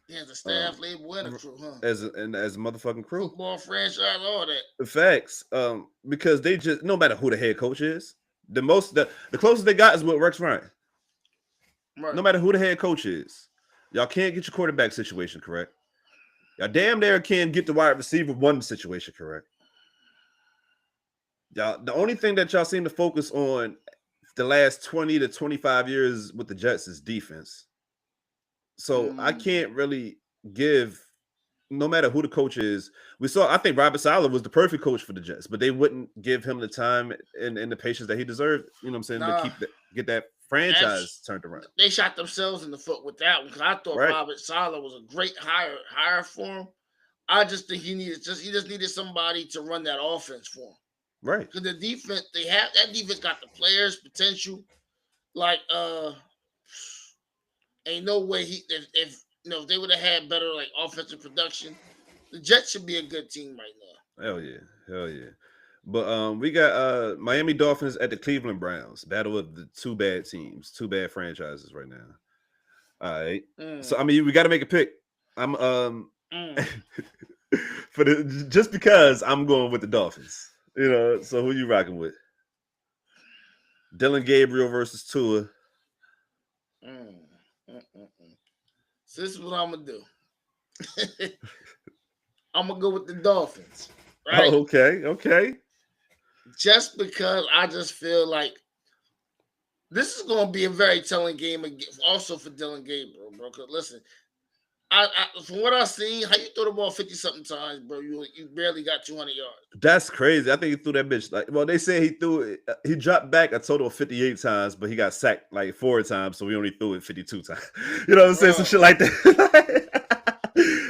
Yeah, the staff, label, and a crew, huh? As a motherfucking crew. Football franchise, all that. The facts. Because they just, no matter who the head coach is, The closest they got is with Rex Ryan. Right. No matter who the head coach is, y'all can't get your quarterback situation correct. Y'all damn near can get the wide receiver one situation correct. Y'all, the only thing that y'all seem to focus on the last 20 to 25 years with the Jets is defense. So I can't really give, no matter who the coach is. I think Robert Saleh was the perfect coach for the Jets, but they wouldn't give him the time and the patience that he deserved, you know what I'm saying, to get that franchise turned around. They shot themselves in the foot with that one because I thought Robert Saleh was a great hire for him. I just think he just needed somebody to run that offense for him. Right. Because the defense, that defense got the players, potential. Like, ain't no way if they would have had better like offensive production, the Jets should be a good team right now. Hell yeah. But we got Miami Dolphins at the Cleveland Browns. Battle of the two bad teams, two bad franchises right now. All right. So I mean, we got to make a pick. I'm just because I'm going with the Dolphins. So who you rocking with? Dylan Gabriel versus Tua. So this is what I'm gonna do. I'm gonna go with the Dolphins. Right? Oh, okay. Just because I just feel like this is gonna be a very telling game also for Dylan Gabriel, bro. Because listen, I from what I've seen, how you throw the ball 50-something times, bro, you barely got 200 yards. That's crazy. I think he threw that bitch they say he dropped back a total of 58 times, but he got sacked like 4 times, so we only threw it 52 times. You know what I'm saying? Some shit like that.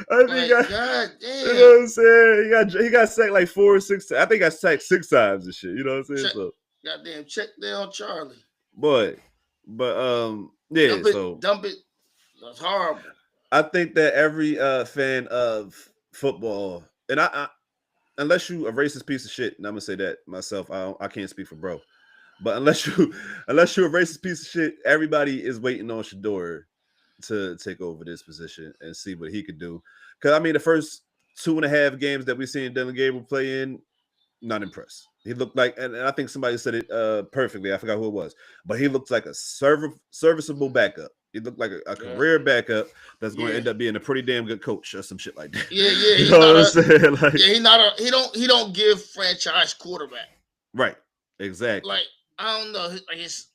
God damn. You know what I'm saying? He got sacked like 4 or 6 times. I think he got sacked 6 times and shit. You know what I'm saying? Goddamn, check there on Charlie. But yeah, dump it. That's horrible. I think that every fan of football, and I unless you a racist piece of shit, and I'm gonna say that myself, I can't speak for bro, but unless you're a racist piece of shit, everybody is waiting on Shador to take over this position and see what he could do. Because I mean, the first 2.5 games that we seen Dylan Gabriel play in, not impressed. He looked like, and I think somebody said it perfectly. I forgot who it was, but he looked like a serviceable backup. He looked like a career backup that's going to end up being a pretty damn good coach or some shit like that. Yeah. You know what I'm saying? Like, he don't give franchise quarterback. Right. Exactly. Like, I don't know. Like it's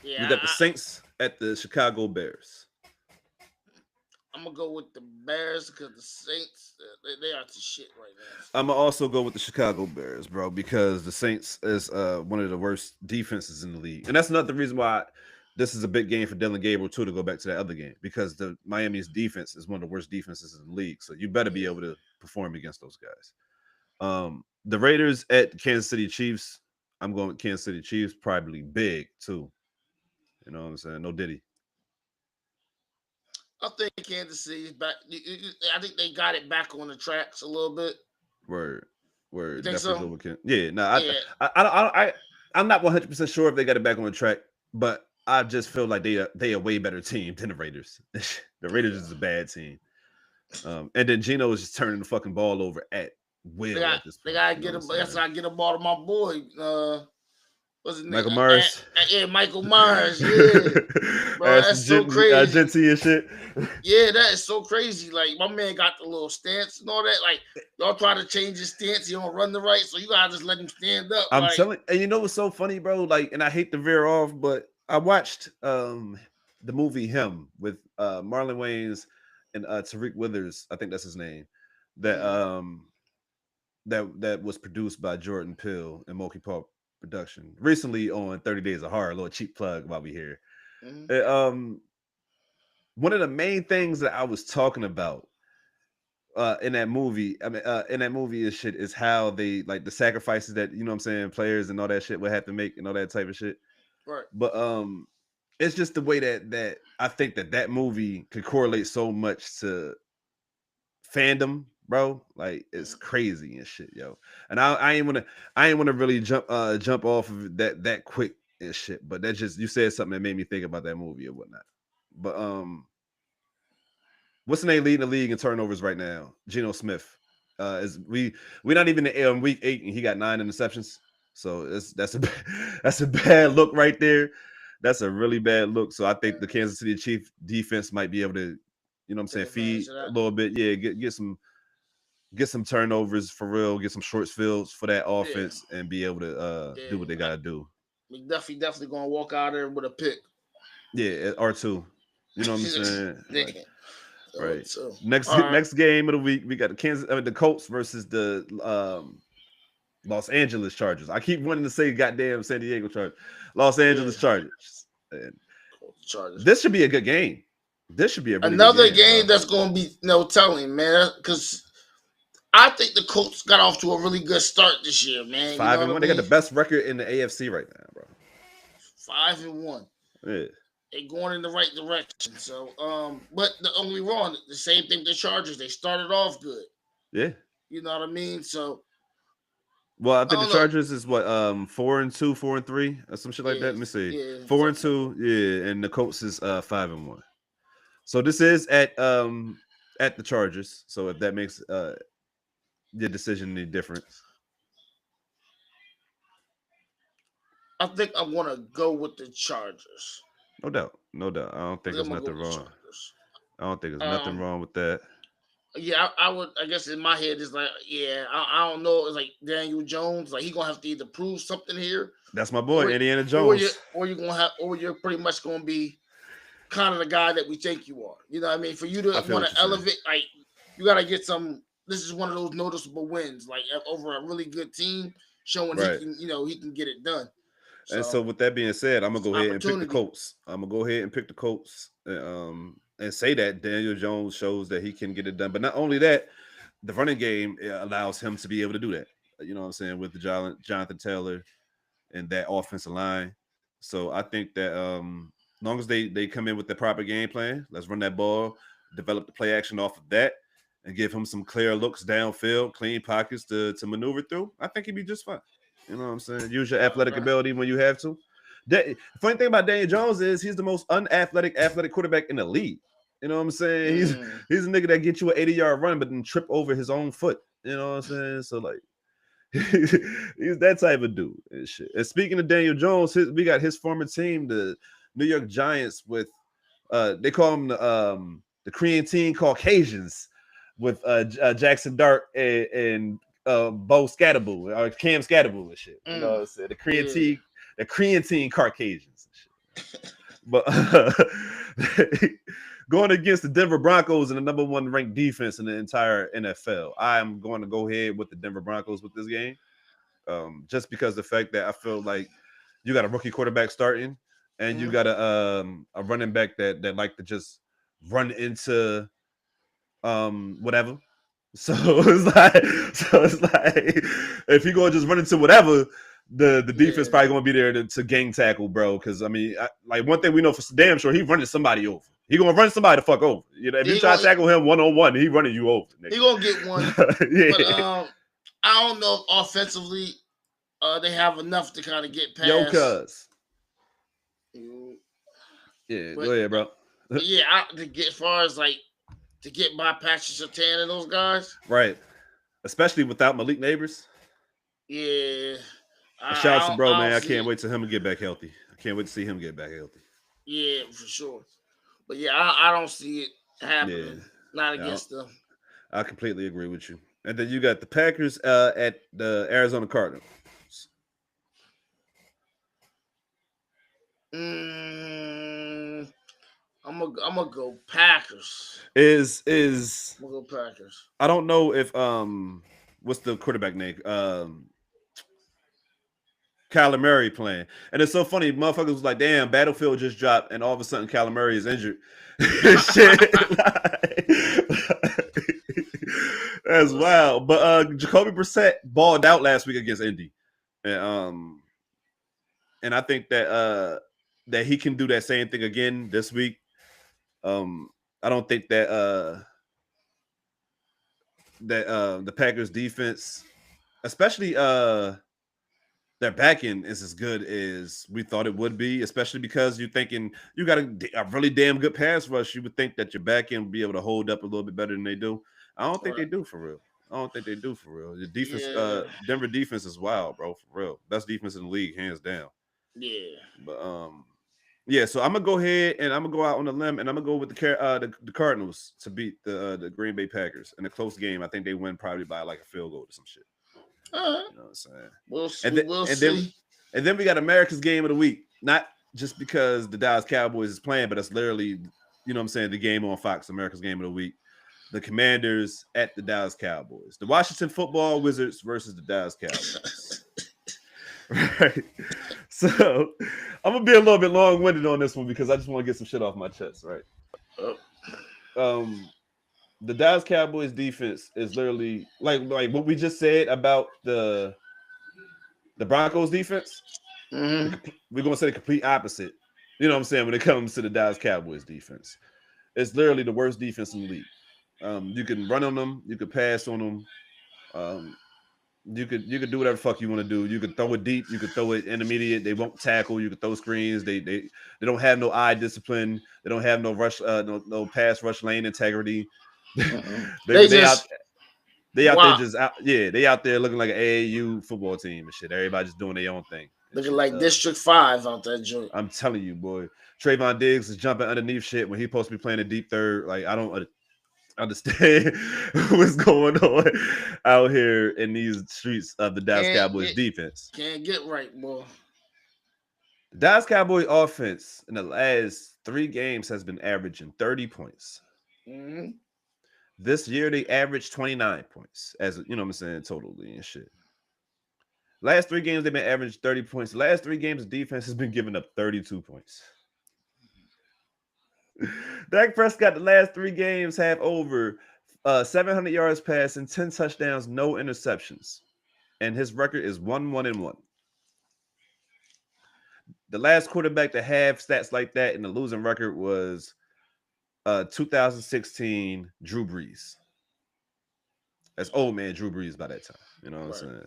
we got the Saints at the Chicago Bears. I'm gonna go with the Bears because the Saints they are to shit right now. I'm gonna also go with the Chicago Bears, bro, because the Saints is one of the worst defenses in the league, and that's another reason why this is a big game for Dylan Gabriel too to go back to that other game, because the Miami's defense is one of the worst defenses in the league, so you better be able to perform against those guys. The Raiders at Kansas City Chiefs. I'm going with Kansas City Chiefs, probably big too. You know what I'm saying? No Diddy. I think Kansas City's back. I think they got it back on the tracks a little bit. Word. You think so? Yeah. No, I'm not 100% sure if they got it back on the track, but I just feel like they are a way better team than the Raiders. The Raiders is a bad team. And then Geno is just turning the fucking ball over at will. They gotta get him. That's how I get a ball to my boy. What's his name? Michael Myers. Michael Myers. Yeah, bro, that's so crazy. Argentina and shit. Yeah, that is so crazy. Like, my man got the little stance and all that. Like, y'all try to change his stance. He don't run the right, so you gotta just let him stand up. I'm telling. And you know what's so funny, bro? Like, and I hate to veer off, but I watched the movie Him with Marlon Wayans and Tariq Withers. I think that's his name. That that was produced by Jordan Peele and Moki Paul Production recently on 30 Days of Horror. A little cheap plug while we here. One of the main things that I was talking about in that movie, is how they like the sacrifices that, you know what I'm saying, players and all that shit would have to make and all that type of shit. Right. But it's just the way that I think that movie could correlate so much to fandom, bro. Like, it's crazy and shit, yo. And I ain't wanna really jump off of that quick and shit. But that just, you said something that made me think about that movie or whatnot. But what's the name leading the league in turnovers right now? Geno Smith. We're not even in week 8 and he got 9 interceptions. So that's a bad look right there. That's a really bad look. So I think the Kansas City Chiefs defense might be able to, you know what I'm saying, feed a little bit. Yeah, get some turnovers for real, get some short fields for that offense and be able to do what they gotta do. McDuffie definitely gonna walk out there with a pick. Yeah, R2. You know what I'm saying? Like, right. So, next game of the week, we got the Colts versus the Los Angeles Chargers. I keep wanting to say goddamn San Diego Chargers. Los Angeles Chargers. And this should be a good game. This should be a really another good game, that's going to be no telling, man. Because I think the Colts got off to a really good start this year, man. 5-1. They got the best record in the AFC right now, bro. 5-1. Yeah. They going in the right direction. So, but the only wrong, the same thing with the Chargers. They started off good. Yeah. You know what I mean? So, well, I think the Chargers is what 4-2, 4-3, or some shit like that. Let me see. 4-2, yeah, and the Colts is 5-1. So this is at the Chargers. So if that makes your decision any difference, I think I'm gonna go with the Chargers. No doubt. I don't think there's nothing wrong. I don't think there's nothing wrong with that. Yeah, I would. I guess in my head it's like, I don't know. It's like Daniel Jones. Like, he gonna have to either prove something here. That's my boy, Indiana Jones. Or you're pretty much gonna be kind of the guy that we think you are. You know what I mean? For you to want to elevate, like, you gotta get some. This is one of those noticeable wins, like over a really good team, showing he can get it done. And so with that being said, I'm gonna go ahead and pick the Colts. And say that Daniel Jones shows that he can get it done. But not only that, the running game allows him to be able to do that. You know what I'm saying, with the Jonathan Taylor and that offensive line. So I think that as long as they come in with the proper game plan, let's run that ball, develop the play action off of that, and give him some clear looks downfield, clean pockets to maneuver through, I think he'd be just fine. You know what I'm saying? Use your athletic ability when you have to. The funny thing about Daniel Jones is he's the most athletic quarterback in the league. You know what I'm saying? He's a nigga that gets you an 80-yard run, but then trip over his own foot. You know what I'm saying? So, like, he's that type of dude and shit. And speaking of Daniel Jones, we got his former team, the New York Giants, with they call them the Creatine Caucasians, with Jackson Dart and Bo Scatterboo or Cam Scatterboo and shit. You know what I'm saying? The creatine Caucasians and shit. But going against the Denver Broncos and the number 1 ranked defense in the entire NFL, I'm going to go ahead with the Denver Broncos with this game. Just because the fact that I feel like you got a rookie quarterback starting and you got a running back that like to just run into whatever. So it's like if he gonna just run into whatever, the defense probably gonna be there to gang tackle, bro. Because I mean, like, one thing we know for damn sure, he running somebody over. He gonna run somebody the fuck over. You know, if you try to tackle him 1-on-1, he running you over. Nigga. He gonna get one. But I don't know if offensively they have enough to kind of get past. Yo, cuz. Yeah, go ahead, bro. As far as like to get by Patrick Surtain and those guys, right? Especially without Malik Neighbors. Yeah. Shout out to bro, man. I can't wait till him to get back healthy. I can't wait to see him get back healthy. Yeah, for sure. But yeah, I don't see it happening. Yeah. Not against them. I completely agree with you. And then you got the Packers at the Arizona Cardinals. I'm gonna go Packers. I'm gonna go Packers. I don't know if what's the quarterback name? Kyler Murray playing. And it's so funny, motherfuckers was like, damn, Battlefield just dropped, and all of a sudden Kyler Murray is injured. Shit. That's wild. But Jacoby Brissett balled out last week against Indy. And I think that he can do that same thing again this week. I don't think that the Packers defense, especially their back end, is as good as we thought it would be, especially because you're thinking you got a really damn good pass rush. You would think that your back end would be able to hold up a little bit better than they do. I don't think they do, for real. I don't think they do for real. The defense, Yeah. Denver defense is wild, bro. For real, best defense in the league, hands down. Yeah. But yeah. So I'm gonna go ahead and I'm gonna go out on the limb and I'm gonna go with the Cardinals to beat the Green Bay Packers in a close game. I think they win probably by like a field goal or some shit. All right. You know what I'm saying? We'll And see. then we got America's game of the week. Not just because the Dallas Cowboys is playing, but it's literally, you know what I'm saying, the game on Fox, America's game of the week. The Commanders at the Dallas Cowboys. The Washington Football Wizards versus the Dallas Cowboys. Right. So I'm gonna be a little bit long-winded on this one because I just want to get some shit off my chest, right? The Dallas Cowboys defense is literally like what we just said about the Broncos defense. Mm-hmm. We're gonna say the complete opposite. You know what I'm saying when it comes to the Dallas Cowboys defense. It's literally the worst defense in the league. You can run on them, you could pass on them. You could do whatever the fuck you want to do. You could throw it deep, you could throw it intermediate. They won't tackle. You could throw screens. They don't have no eye discipline. They don't have no rush, no pass rush lane integrity. They out there just out. Yeah, they out there looking like an AAU football team and shit. Everybody just doing their own thing. Looking like District 5 out that joint. I'm telling you, boy. Trayvon Diggs is jumping underneath shit when he's supposed to be playing a deep third. Like I don't understand what's going on out here in these streets of the Dallas Cowboys defense. Can't get right, boy. The Dallas Cowboys offense in the last 3 games has been averaging 30 points. Mm-hmm. This year they averaged 29 points, as you know what I'm saying, totally and shit. Last 3 games they've been averaging 30 points. The last 3 games the defense has been giving up 32 points. Dak Prescott, the last 3 games have over 700 yards passing, 10 touchdowns, no interceptions. And his record is 1-1-1. The last quarterback to have stats like that in the losing record was 2016 Drew Brees. That's old man Drew Brees by that time. You know what I'm saying?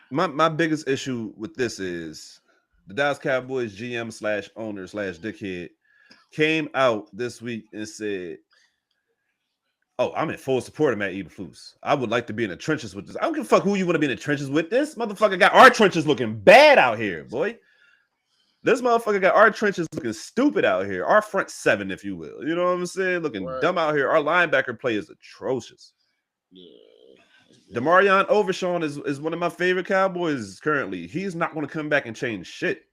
And my biggest issue with this is the Dallas Cowboys GM / owner / dickhead came out this week and said, "Oh, I'm in full support of Matt Eberflus. I would like to be in the trenches with this. I don't give a fuck who you want to be in the trenches with. This motherfucker got our trenches looking bad out here, boy. This motherfucker got our trenches looking stupid out here. Our front 7, if you will. You know what I'm saying? Looking dumb out here. Our linebacker play is atrocious. Yeah. DeMarion Overshawn is one of my favorite Cowboys currently. He's not going to come back and change shit.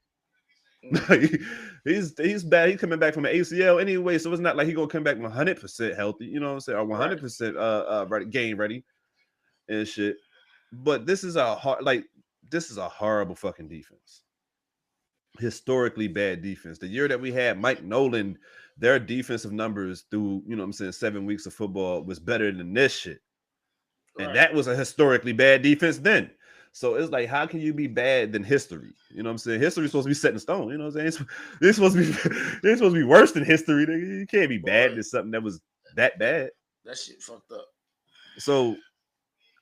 He's bad. He's coming back from an ACL anyway, so it's not like he's going to come back 100% healthy. You know what I'm saying? Or 100% game ready and shit. But this is a horrible fucking defense. Historically bad defense. The year that we had Mike Nolan, their defensive numbers through, you know what I'm saying, 7 weeks of football was better than this shit. And that was a historically bad defense then. So it's like, how can you be bad than history? You know what I'm saying? History's supposed to be set in stone. You know what I'm saying? It's supposed to be worse than history. You can't be bad than something that was that bad. That shit fucked up. So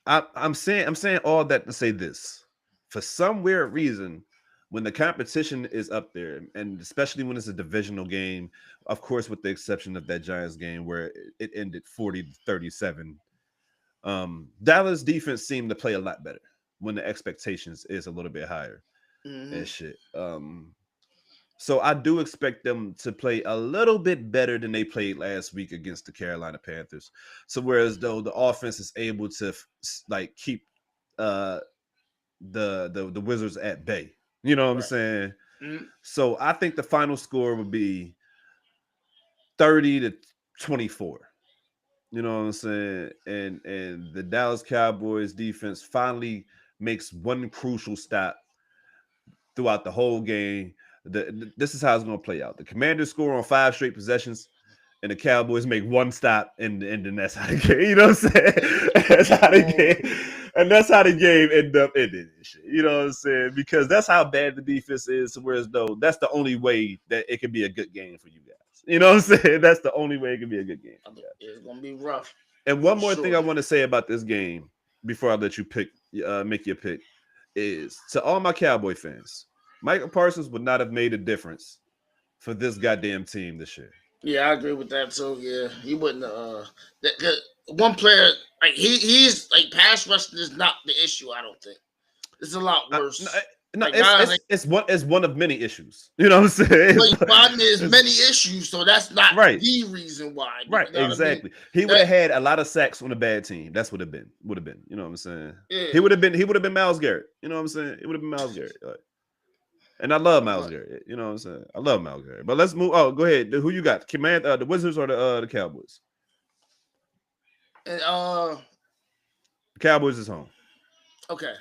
I'm saying all that to say this. For some weird reason, when the competition is up there, and especially when it's a divisional game, of course, with the exception of that Giants game where it ended 40-37, Dallas defense seemed to play a lot better when the expectations is a little bit higher and shit. So I do expect them to play a little bit better than they played last week against the Carolina Panthers. So whereas though the offense is able to like keep the Wizards at bay. You know what I'm saying? Mm-hmm. So I think the final score would be 30-24. You know what I'm saying? And the Dallas Cowboys defense finally makes one crucial stop throughout the whole game. This is how it's going to play out. The Commanders score on 5 straight possessions, and the Cowboys make one stop, and then that's how the game. You know what I'm saying? That's how the game. And that's how the game ended up ending and shit. You know what I'm saying? Because that's how bad the defense is. Whereas though that's the only way that it can be a good game for you guys. You know what I'm saying? That's the only way it can be a good game. It's gonna be rough. And one more thing I want to say about this game before I let you make your pick is to all my Cowboy fans, Michael Parsons would not have made a difference for this goddamn team this year. Yeah, I agree with that too. Yeah, he wouldn't. One player like he's like pass rushing is not the issue. I don't think it's a lot No, worse. no, Like guys, like it's one of many issues. You know what I'm saying? but I mean, there's many issues, so that's not Right, the reason why. You right, know what I mean? exactly. He would have had a lot of sacks on a bad team. That's what it been. Would have been. You know what I'm saying? Yeah. He would have been. He would have been Myles Garrett. You know what I'm saying? It would have been Myles Garrett. Like, and I love Myles Garrett. You know what I'm saying? I love Myles Garrett. But let's move. Oh, go ahead. Who you got? Command the Wizards or the Cowboys? And The Cowboys is home. okay.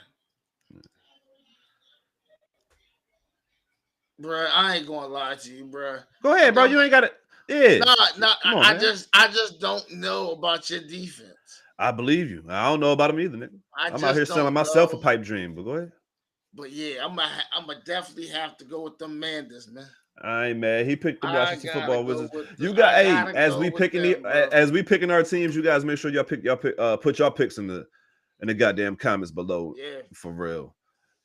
Bruh, I ain't gonna lie to you, bruh. Go ahead, bro. You ain't got it. Yeah. Come on, I man. just don't know about your defense. I believe you. I don't know about him either, nigga. I'm out here selling myself a pipe dream, but go ahead. But yeah, I'm gonna definitely have to go with them Manders, man. I ain't mad. He picked the Washington Football Wizards. You got as we picking our teams, you guys make sure y'all put y'all picks in the goddamn comments below. Yeah. For real.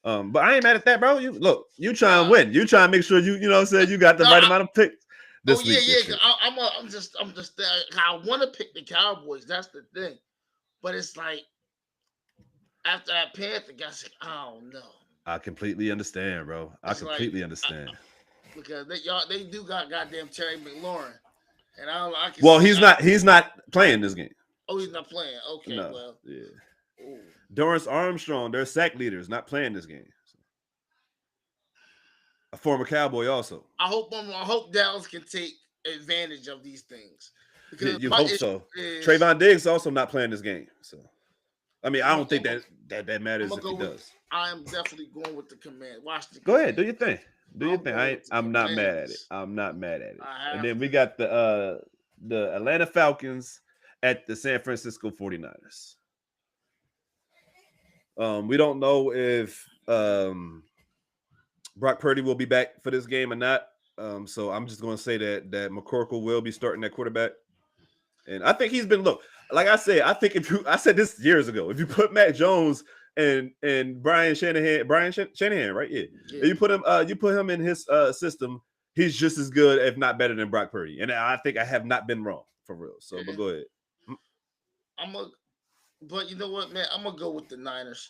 But I ain't mad at that, bro. You trying to win. You trying to make sure you know what I'm saying, you got the right amount of picks this week. Yeah. I'm just I want to pick the Cowboys. That's the thing. But it's like after that Panther guy, I don't know. I completely understand, bro. I completely understand. Because they do got goddamn Terry McLaurin. And he's not playing this game. Oh, he's not playing. Okay, no. Well. Yeah. Ooh. Dorrance Armstrong, their sack leaders, not playing this game. A former Cowboy also. I hope Dallas can take advantage of these things. Because you hope so. Trayvon Diggs also not playing this game. So I mean, I don't think that matters if he does. I'm definitely going with the command. Watch the Go ahead, do your thing. Do your thing. I'm not mad at it. I'm not mad at it. And then we got the Atlanta Falcons at the San Francisco 49ers. We don't know if Brock Purdy will be back for this game or not. So I'm just going to say that McCorkle will be starting at quarterback. And I think he's been like I said, I think I said this years ago, if you put Mac Jones and Brian Shanahan, right? Yeah. You put him in his system, he's just as good, if not better than Brock Purdy. And I think I have not been wrong for real. So but go ahead. But you know what, man? I'm gonna go with the Niners.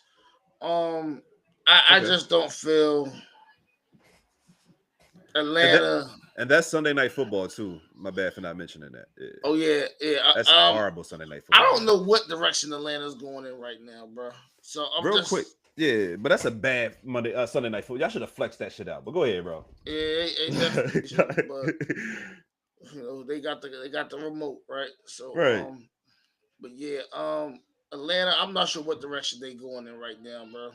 I just don't feel Atlanta. And that's Sunday Night Football too. My bad for not mentioning that. Yeah. Oh yeah. That's a horrible Sunday Night Football. I don't know what direction Atlanta's going in right now, bro. So I'm quick. Yeah, but that's a bad Sunday Night Football. Y'all should have flexed that shit out. But go ahead, bro. Yeah, definitely should, but they got the remote, right? So right. But yeah, Atlanta, I'm not sure what direction they going in right now, bro.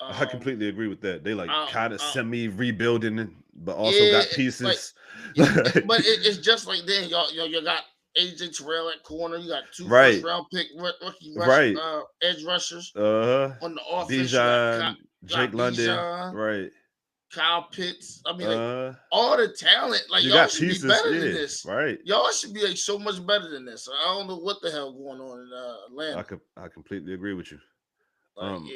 I completely agree with that. They kind of semi rebuilding, but also got pieces. But it's just like then you got AJ Terrell at corner. You got two first round pick rookie edge rushers on the offense. Bijan, Jake London, right? Kyle Pitts. I mean, all the talent. Like y'all should be better than this, right? Y'all should be so much better than this. I don't know what the hell going on in Atlanta. I completely agree with you.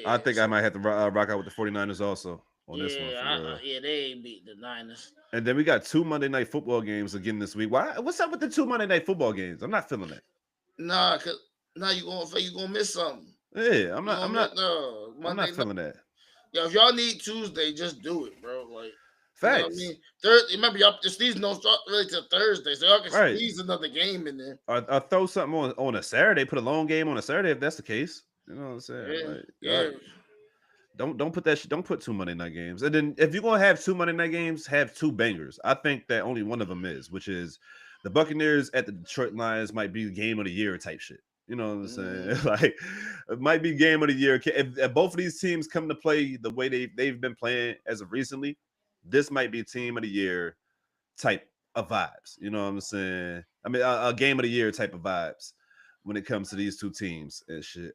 I think I might have to rock out with the 49ers also on this one. They ain't beat the Niners. And then we got 2 Monday Night Football games again this week. What's up with the 2 Monday Night Football games? I'm not feeling that. Nah, cause now you gonna miss something. Yeah, I'm not feeling that. Yeah, if y'all need Tuesday, just do it, bro. Like facts. You know what I mean, remember y'all the season don't start really till Thursday, so y'all can squeeze another game in there. Or throw something on a Saturday. Put a long game on a Saturday if that's the case. You know what I'm saying? Yeah. Don't put that shit. Don't put 2 Monday night games. And then if you're gonna have 2 Monday night games, have 2 bangers. I think that only one of them which is the Buccaneers at the Detroit Lions might be game of the year type shit. You know what I'm saying? Like it might be game of the year. If both of these teams come to play the way they've been playing as of recently, this might be team of the year type of vibes. You know what I'm saying? I mean, a game of the year type of vibes when it comes to these two teams and shit.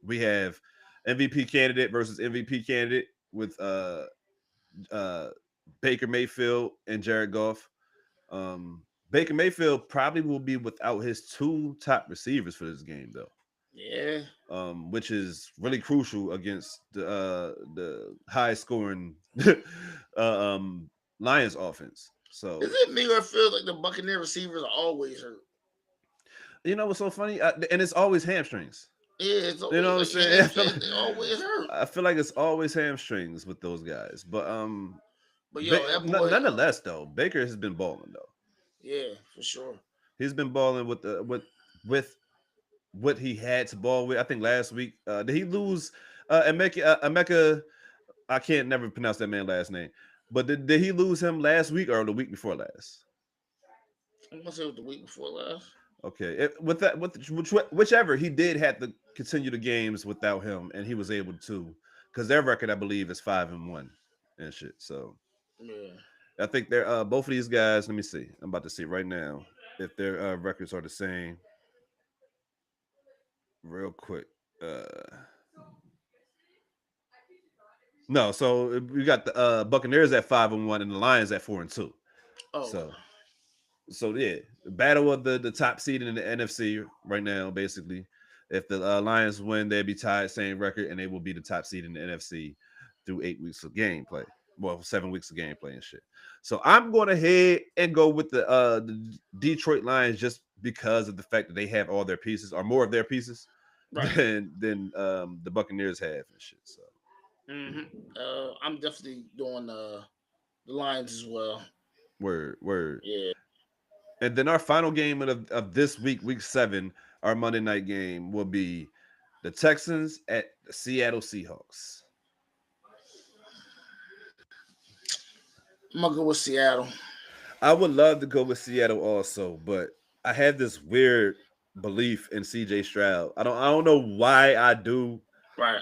We have MVP candidate versus MVP candidate with Baker Mayfield and Jared Goff. Baker Mayfield probably will be without his 2 top receivers for this game, though. Yeah. Which is really crucial against the high scoring Lions offense. So is it me or it feels like the Buccaneer receivers are always hurt? you know what's so funny? And it's always hamstrings. Yeah, it's You know always what I'm like saying? they always hurt. I feel like it's always hamstrings with those guys. But yo, that boy, nonetheless, though, Baker has been balling though. yeah, for sure. He's been balling with what he had to ball with. I think last week did he lose Emeka? I can't never pronounce that man's last name. But did he lose him last week or the week before last? I'm gonna say it was the week before last. Okay, whichever he did have to continue the games without him, and he was able to because their record I believe is 5-1 and shit. So Yeah. I think they're both of these guys. Let me see. I'm about to see right now if their records are the same. Real quick. No, so we got the Buccaneers at 5-1 and the Lions at 4-2. Oh. So yeah, battle of the top seed in the NFC right now. Basically, if the Lions win, they'll be tied, same record, and they will be the top seed in the NFC through 8 weeks of gameplay. Well, 7 weeks of gameplay and shit. So I'm going ahead and go with the Detroit Lions just because of the fact that they have all their pieces or more of their pieces than the Buccaneers have and shit. So. I'm definitely doing the Lions as well. Word. Yeah. And then our final game of this week, week 7, our Monday night game will be the Texans at the Seattle Seahawks. I'm gonna go with Seattle. I would love to go with Seattle also, but I have this weird belief in CJ Stroud. I don't know why I do. Right.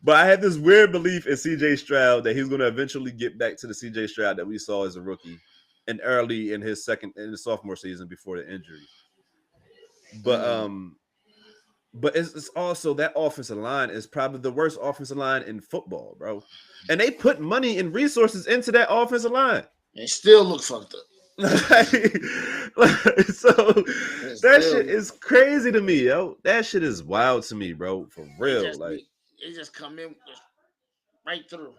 But I had this weird belief in CJ Stroud that he's going to eventually get back to the CJ Stroud that we saw as a rookie and early in his sophomore season before the injury. But it's also that offensive line is probably the worst offensive line in football, bro. And they put money and resources into that offensive line. It still look fucked up. So that shit is crazy to me, yo. That shit is wild to me, bro. For real. They just come in right through.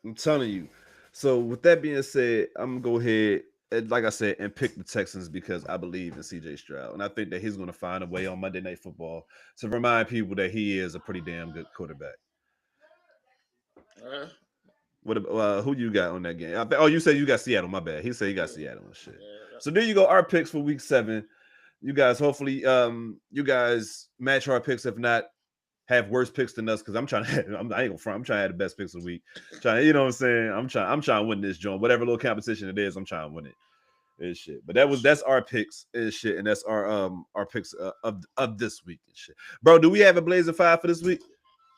I'm telling you. So with that being said, I'm gonna go ahead and, like I said, and pick the Texans because I believe in CJ Stroud. And I think that he's gonna find a way on Monday Night Football to remind people that he is a pretty damn good quarterback. What who you got on that game? You said you got Seattle. My bad. He said you got Seattle and shit. So there you go. Our picks for week 7. You guys, hopefully, you guys match our picks. If not, have worse picks than us because I ain't gonna front. I'm trying to have the best picks of the week. You know what I'm saying? I'm trying to win this joint. Whatever little competition it is, I'm trying to win it. Is shit. But that's our picks is shit, and that's our picks of this week and shit. Bro, do we have a Blazing 5 for this week?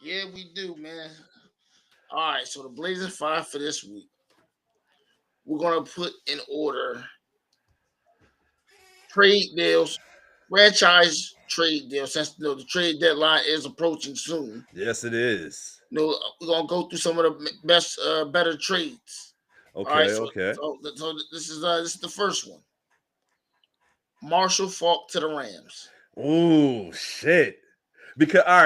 Yeah, we do, man. All right, so the Blazing 5 for this week, we're gonna put in order trade deals, franchise trade deals. Since the trade deadline is approaching soon. Yes, it is. We're gonna go through some of the best, better trades. Okay, so this is the first one. Marshall Faulk to the Rams. Oh shit! Because all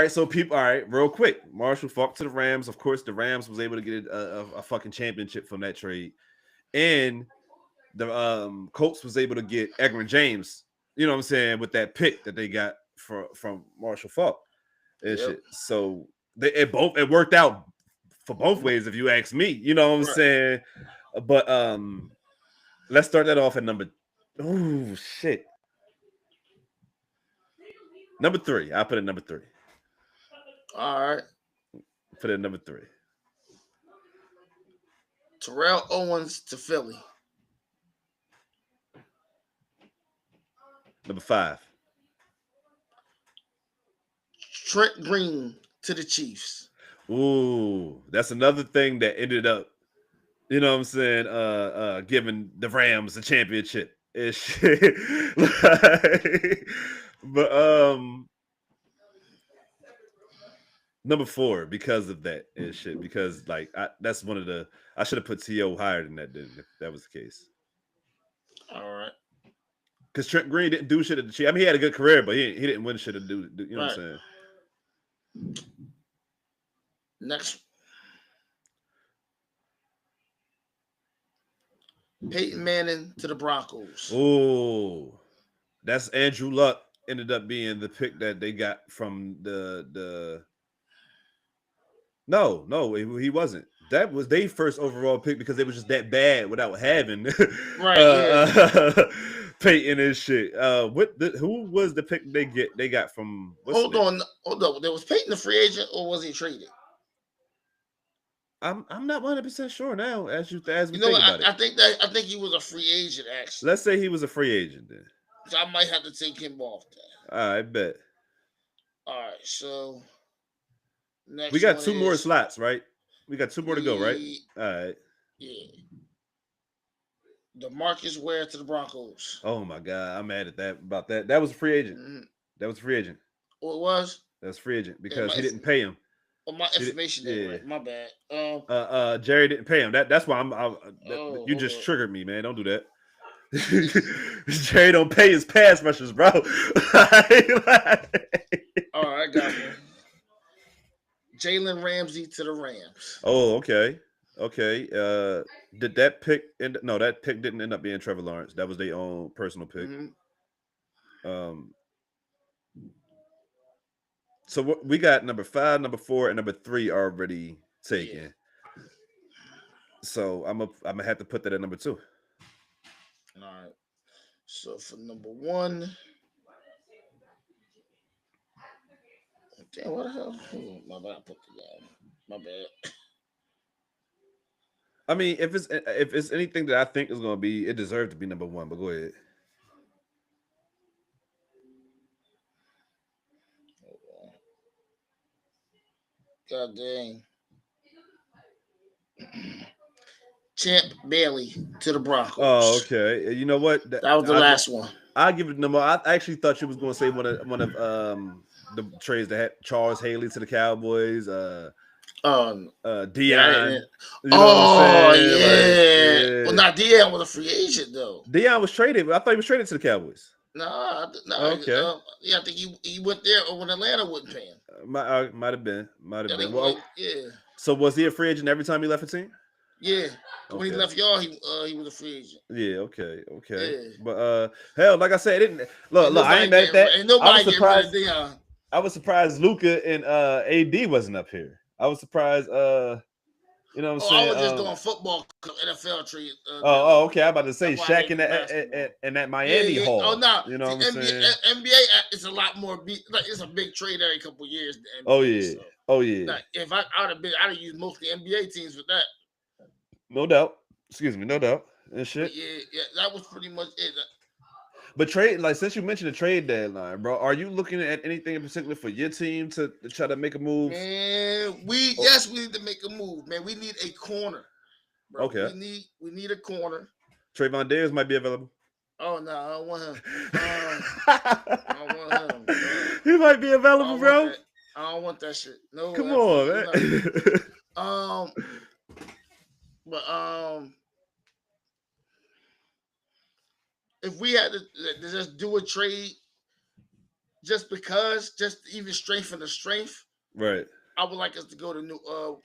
right, real quick. Marshall Faulk to the Rams. Of course, the Rams was able to get a fucking championship from that trade, and the Colts was able to get Edgerrin James. You know what I'm saying, with that pick that they got from Marshall Faulk and shit. So it worked out for both ways, if you ask me. You know what I'm saying? But let's start that off at number. Oh shit! Number 3. I'll put it number 3. All right. Put it at number 3. Terrell Owens to Philly. Number 5. Trent Green to the Chiefs. Ooh, that's another thing that ended up, you know what I'm saying, giving the Rams the championship. But number 4 because of that and shit. Because that's one of the I should have put T.O. higher than that. If that was the case. All right. Because Trent Green didn't do shit at the Chiefs. I mean, he had a good career, but he didn't win shit to do. You know what I'm saying? Next. Peyton Manning to the Broncos. Oh, that's Andrew Luck ended up being the pick that they got from the. No, he wasn't. That was their first overall pick because they was just that bad without having Peyton and shit. Who was the pick they got from? Hold on. There was Peyton a free agent or was he traded? I'm not 100% sure now. As we think about it, I think he was a free agent actually. Let's say he was a free agent then. So I might have to take him off then. I bet. All right, so next we got two more slots, right? We got two more to go, right? All right. Yeah. DeMarcus Ware to the Broncos. Oh my God, I'm mad at about that. That was a free agent. Mm-hmm. That was a free agent. Oh, it was? That was free agent because he didn't pay him. Well, my information ain't right. My bad. Jerry didn't pay him. That's why you just triggered me, man. Don't do that. Jerry don't pay his pass rushers, bro. All right, I got one. Jalen Ramsey to the Rams. Oh, okay. Did that pick end? No, that pick didn't end up being Trevor Lawrence. That was their own personal pick. Mm-hmm. So we got number 5, number 4, and number 3 already taken. Yeah. So I'm gonna have to put that at number 2. All right. So for number 1, damn, what the hell? Oh, my bad. I put the down. My bad. I mean, if it's anything that I think is gonna be, it deserves to be number 1. But go ahead. God dang. Champ Bailey to the Broncos. Oh, okay. You know what? That was the last one. I'll give it number. I actually thought you was going to say one of the trades that had Charles Haley to the Cowboys. Dion. Yeah. Well, not Dion was a free agent though. Dion was traded. I thought he was traded to the Cowboys. No. Okay. I think he went there when Atlanta wouldn't pay him. Might have been. Well, yeah. So was he a free agent every time he left a team? Yeah. Okay. When he left y'all, he was a free agent. Yeah. Okay. Yeah. But hell, like I said, it didn't look. I ain't mad at that. Ain't nobody getting rid of Dion. I was surprised Luka and AD wasn't up here. I was surprised. You know what I'm saying? I was just doing football NFL trade. Okay. I'm about to say Shaq in that Miami Hall. Oh no. You know what I'm saying? NBA is a lot more. It's a big trade every couple of years. NBA, oh yeah. Like, if I'd have used mostly NBA teams for that. No doubt. Excuse me. No doubt. And shit. But yeah. That was pretty much it. But trade, like since you mentioned the trade deadline, bro, are you looking at anything in particular for your team to try to make a move? Man, we need to make a move, man. We need a corner, bro. Okay. We need a corner. Trayvon Diggs might be available. Oh no, I don't want him. I don't want him. He might be available, bro. I don't want that shit. No. Come on, man. If we had to just do a trade, just to even strengthen the strength, right? I would like us to go to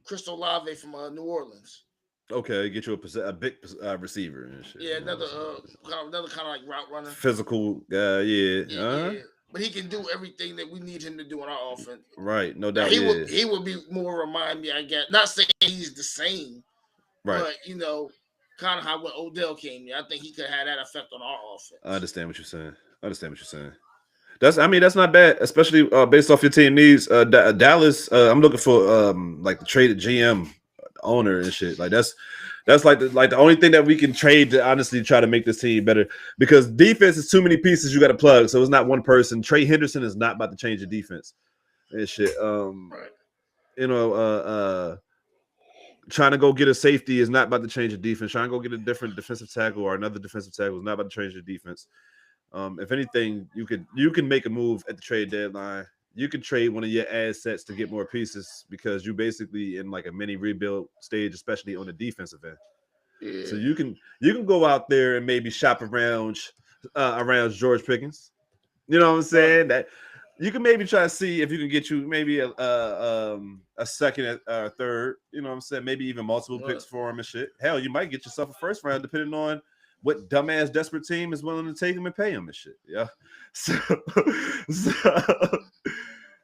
Chris Olave from New Orleans. Okay, get you a big receiver and shit. Yeah, another kind of like route runner, physical guy. Yeah. Yeah. But he can do everything that we need him to do in our offense. Right, no doubt. He would be more remind me, I guess. Not saying he's the same, right? But kind of how when Odell came here, I think he could have had that effect on our offense. I understand what you're saying. That's not bad, especially based off your team needs. Dallas, I'm looking for like the traded GM owner and shit. Like that's like the only thing that we can trade to honestly try to make this team better, because defense is too many pieces you got to plug. So it's not one person. Trey Henderson is not about to change the defense and shit. Right. Trying to go get a safety is not about to change the defense. Trying to go get a different defensive tackle or another defensive tackle is not about to change the defense. If anything, you can make a move at the trade deadline. You can trade one of your assets to get more pieces because you're basically in like a mini rebuild stage, especially on the defensive end. Yeah. So you can go out there and maybe shop around George Pickens. You know what I'm saying? That You can maybe try to see if you can get you maybe a second or third. You know what I'm saying? Maybe even multiple picks for him and shit. Hell, you might get yourself a first round depending on what dumbass desperate team is willing to take him and pay him and shit. Yeah. So,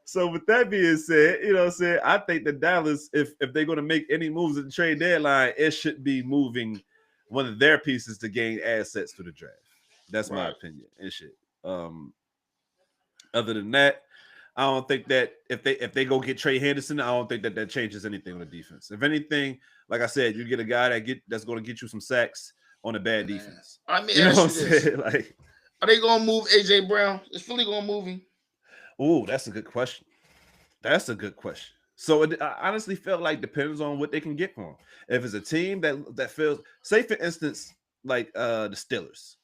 so with that being said, you know what I'm saying? I think that Dallas, if they're going to make any moves at the trade deadline, it should be moving one of their pieces to gain assets through the draft. That's my opinion and shit. Other than that, I don't think that if they go get Trey Henderson, I don't think that changes anything on the defense. If anything, like I said, you get a guy that's going to get you some sacks on a bad defense. I mean, you know what I'm saying? Like, are they going to move AJ Brown? Is Philly going to move him? Oh, that's a good question. That's a good question. So I honestly feel like depends on what they can get for him. If it's a team that feels, say for instance, like the Steelers.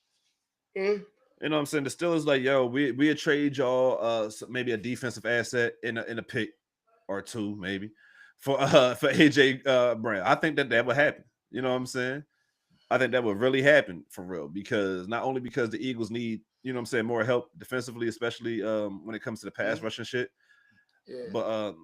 You know what I'm saying? The Steelers like, yo, we trade y'all maybe a defensive asset in a pick or two, maybe, for AJ Brown. I think that would happen. You know what I'm saying? I think that would really happen for real, because not only because the Eagles need, you know what I'm saying, more help defensively, especially when it comes to the pass rushing shit. Yeah. But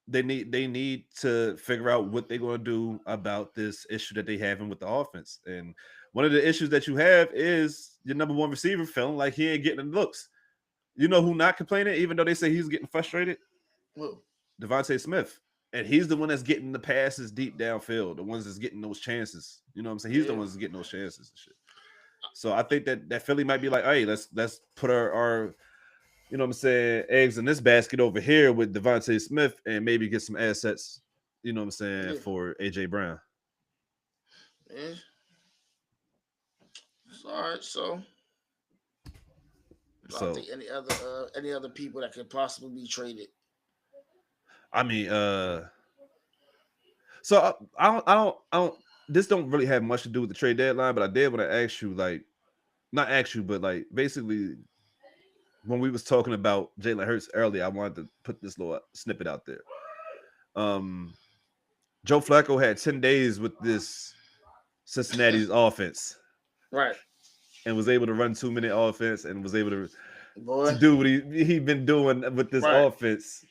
they need to figure out what they're going to do about this issue that they having with the offense. And one of the issues that you have is your number one receiver feeling like he ain't getting the looks. You know who not complaining, even though they say he's getting frustrated? Who? Devontae Smith. And he's the one that's getting the passes deep downfield, the ones that's getting those chances. You know what I'm saying? He's the ones that's getting those chances and shit. So I think that Philly might be like, hey, let's put our you know what I'm saying, eggs in this basket over here with Devontae Smith and maybe get some assets, you know what I'm saying, for AJ Brown. Yeah. All right, so I don't think any other people that could possibly be traded. I mean, so I don't. This don't really have much to do with the trade deadline, but I did want to ask you, like, not ask you, but like basically, when we was talking about Jalen Hurts earlier, I wanted to put this little snippet out there. Joe Flacco had 10 days with this Cincinnati's offense, right, and was able to run 2-minute offense and was able to do what he been doing with this offense.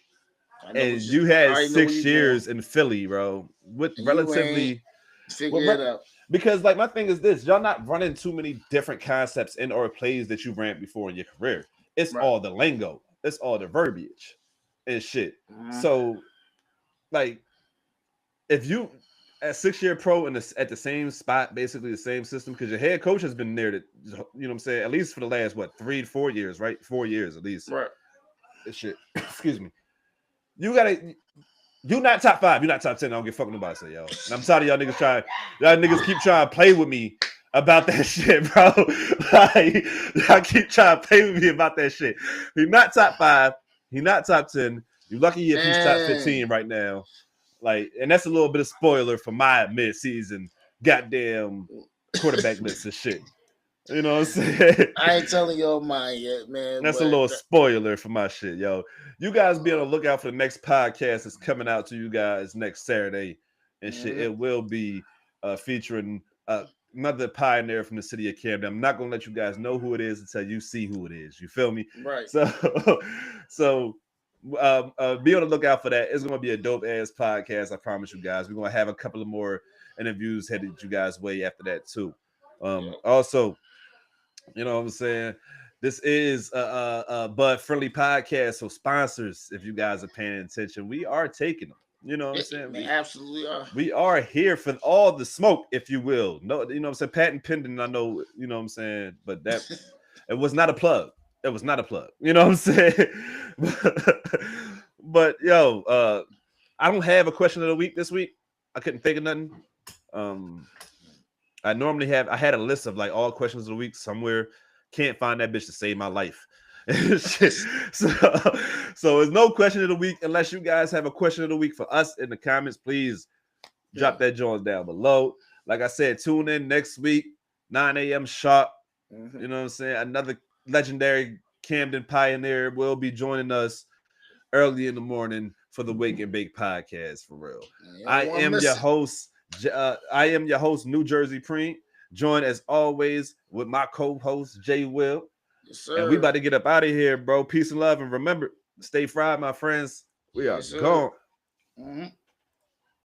And you had 6 years in Philly, bro, with relatively figure it out. Because like my thing is this, y'all not running too many different concepts and or plays that you ran before in your career. It's all the lingo, it's all the verbiage and shit. So like if you at 6-year pro and at the same spot, basically the same system, because your head coach has been there to, you know what I'm saying, at least for the last 3-4 years, right? 4 years at least. Right. This shit. Excuse me. You're not top 5. You're not top 10. I don't give a fuck nobody say, yo. And I'm tired of y'all niggas keep trying to play with me about that shit, bro. Like, y'all keep trying to play with me about that shit. He's not top 5. He's not top 10. You're lucky if he's top 15 right now. Like, and that's a little bit of spoiler for my mid-season goddamn quarterback list and shit. You know what I'm saying? I ain't telling y'all mine yet, man. That's a little spoiler for my shit, yo. You guys be on the lookout for the next podcast that's coming out to you guys next Saturday and shit. It will be featuring another pioneer from the city of Camden. I'm not gonna let you guys know who it is until you see who it is. You feel me? Right. So be on the lookout for that. It's gonna be a dope ass podcast. I promise you guys. We're gonna have a couple of more interviews headed you guys' way after that too. Also, you know what I'm saying? This is a Bud Friendly podcast. So sponsors, if you guys are paying attention, we are taking them. You know what I'm saying? We absolutely are. We are here for all the smoke, if you will. No, you know what I'm saying? Patent pending, I know, you know what I'm saying? But that it was not a plug. It was not a plug. You know what I'm saying? But yo, I don't have a question of the week this week. I couldn't think of nothing. I had a list of like all questions of the week somewhere. Can't find that bitch to save my life. so there's no question of the week unless you guys have a question of the week for us in the comments. Please drop that joint down below. Like I said, tune in next week, 9 a.m. sharp. You know what I'm saying? Another legendary Camden pioneer will be joining us early in the morning for the Wake and Bake podcast, for real. I am your host, New Jersey Preem, joined as always with my co-host J-Wheel. Yes, sir. And we about to get up out of here, bro. Peace and love. And remember, Stay fried, my friends. We are gone. Mm-hmm.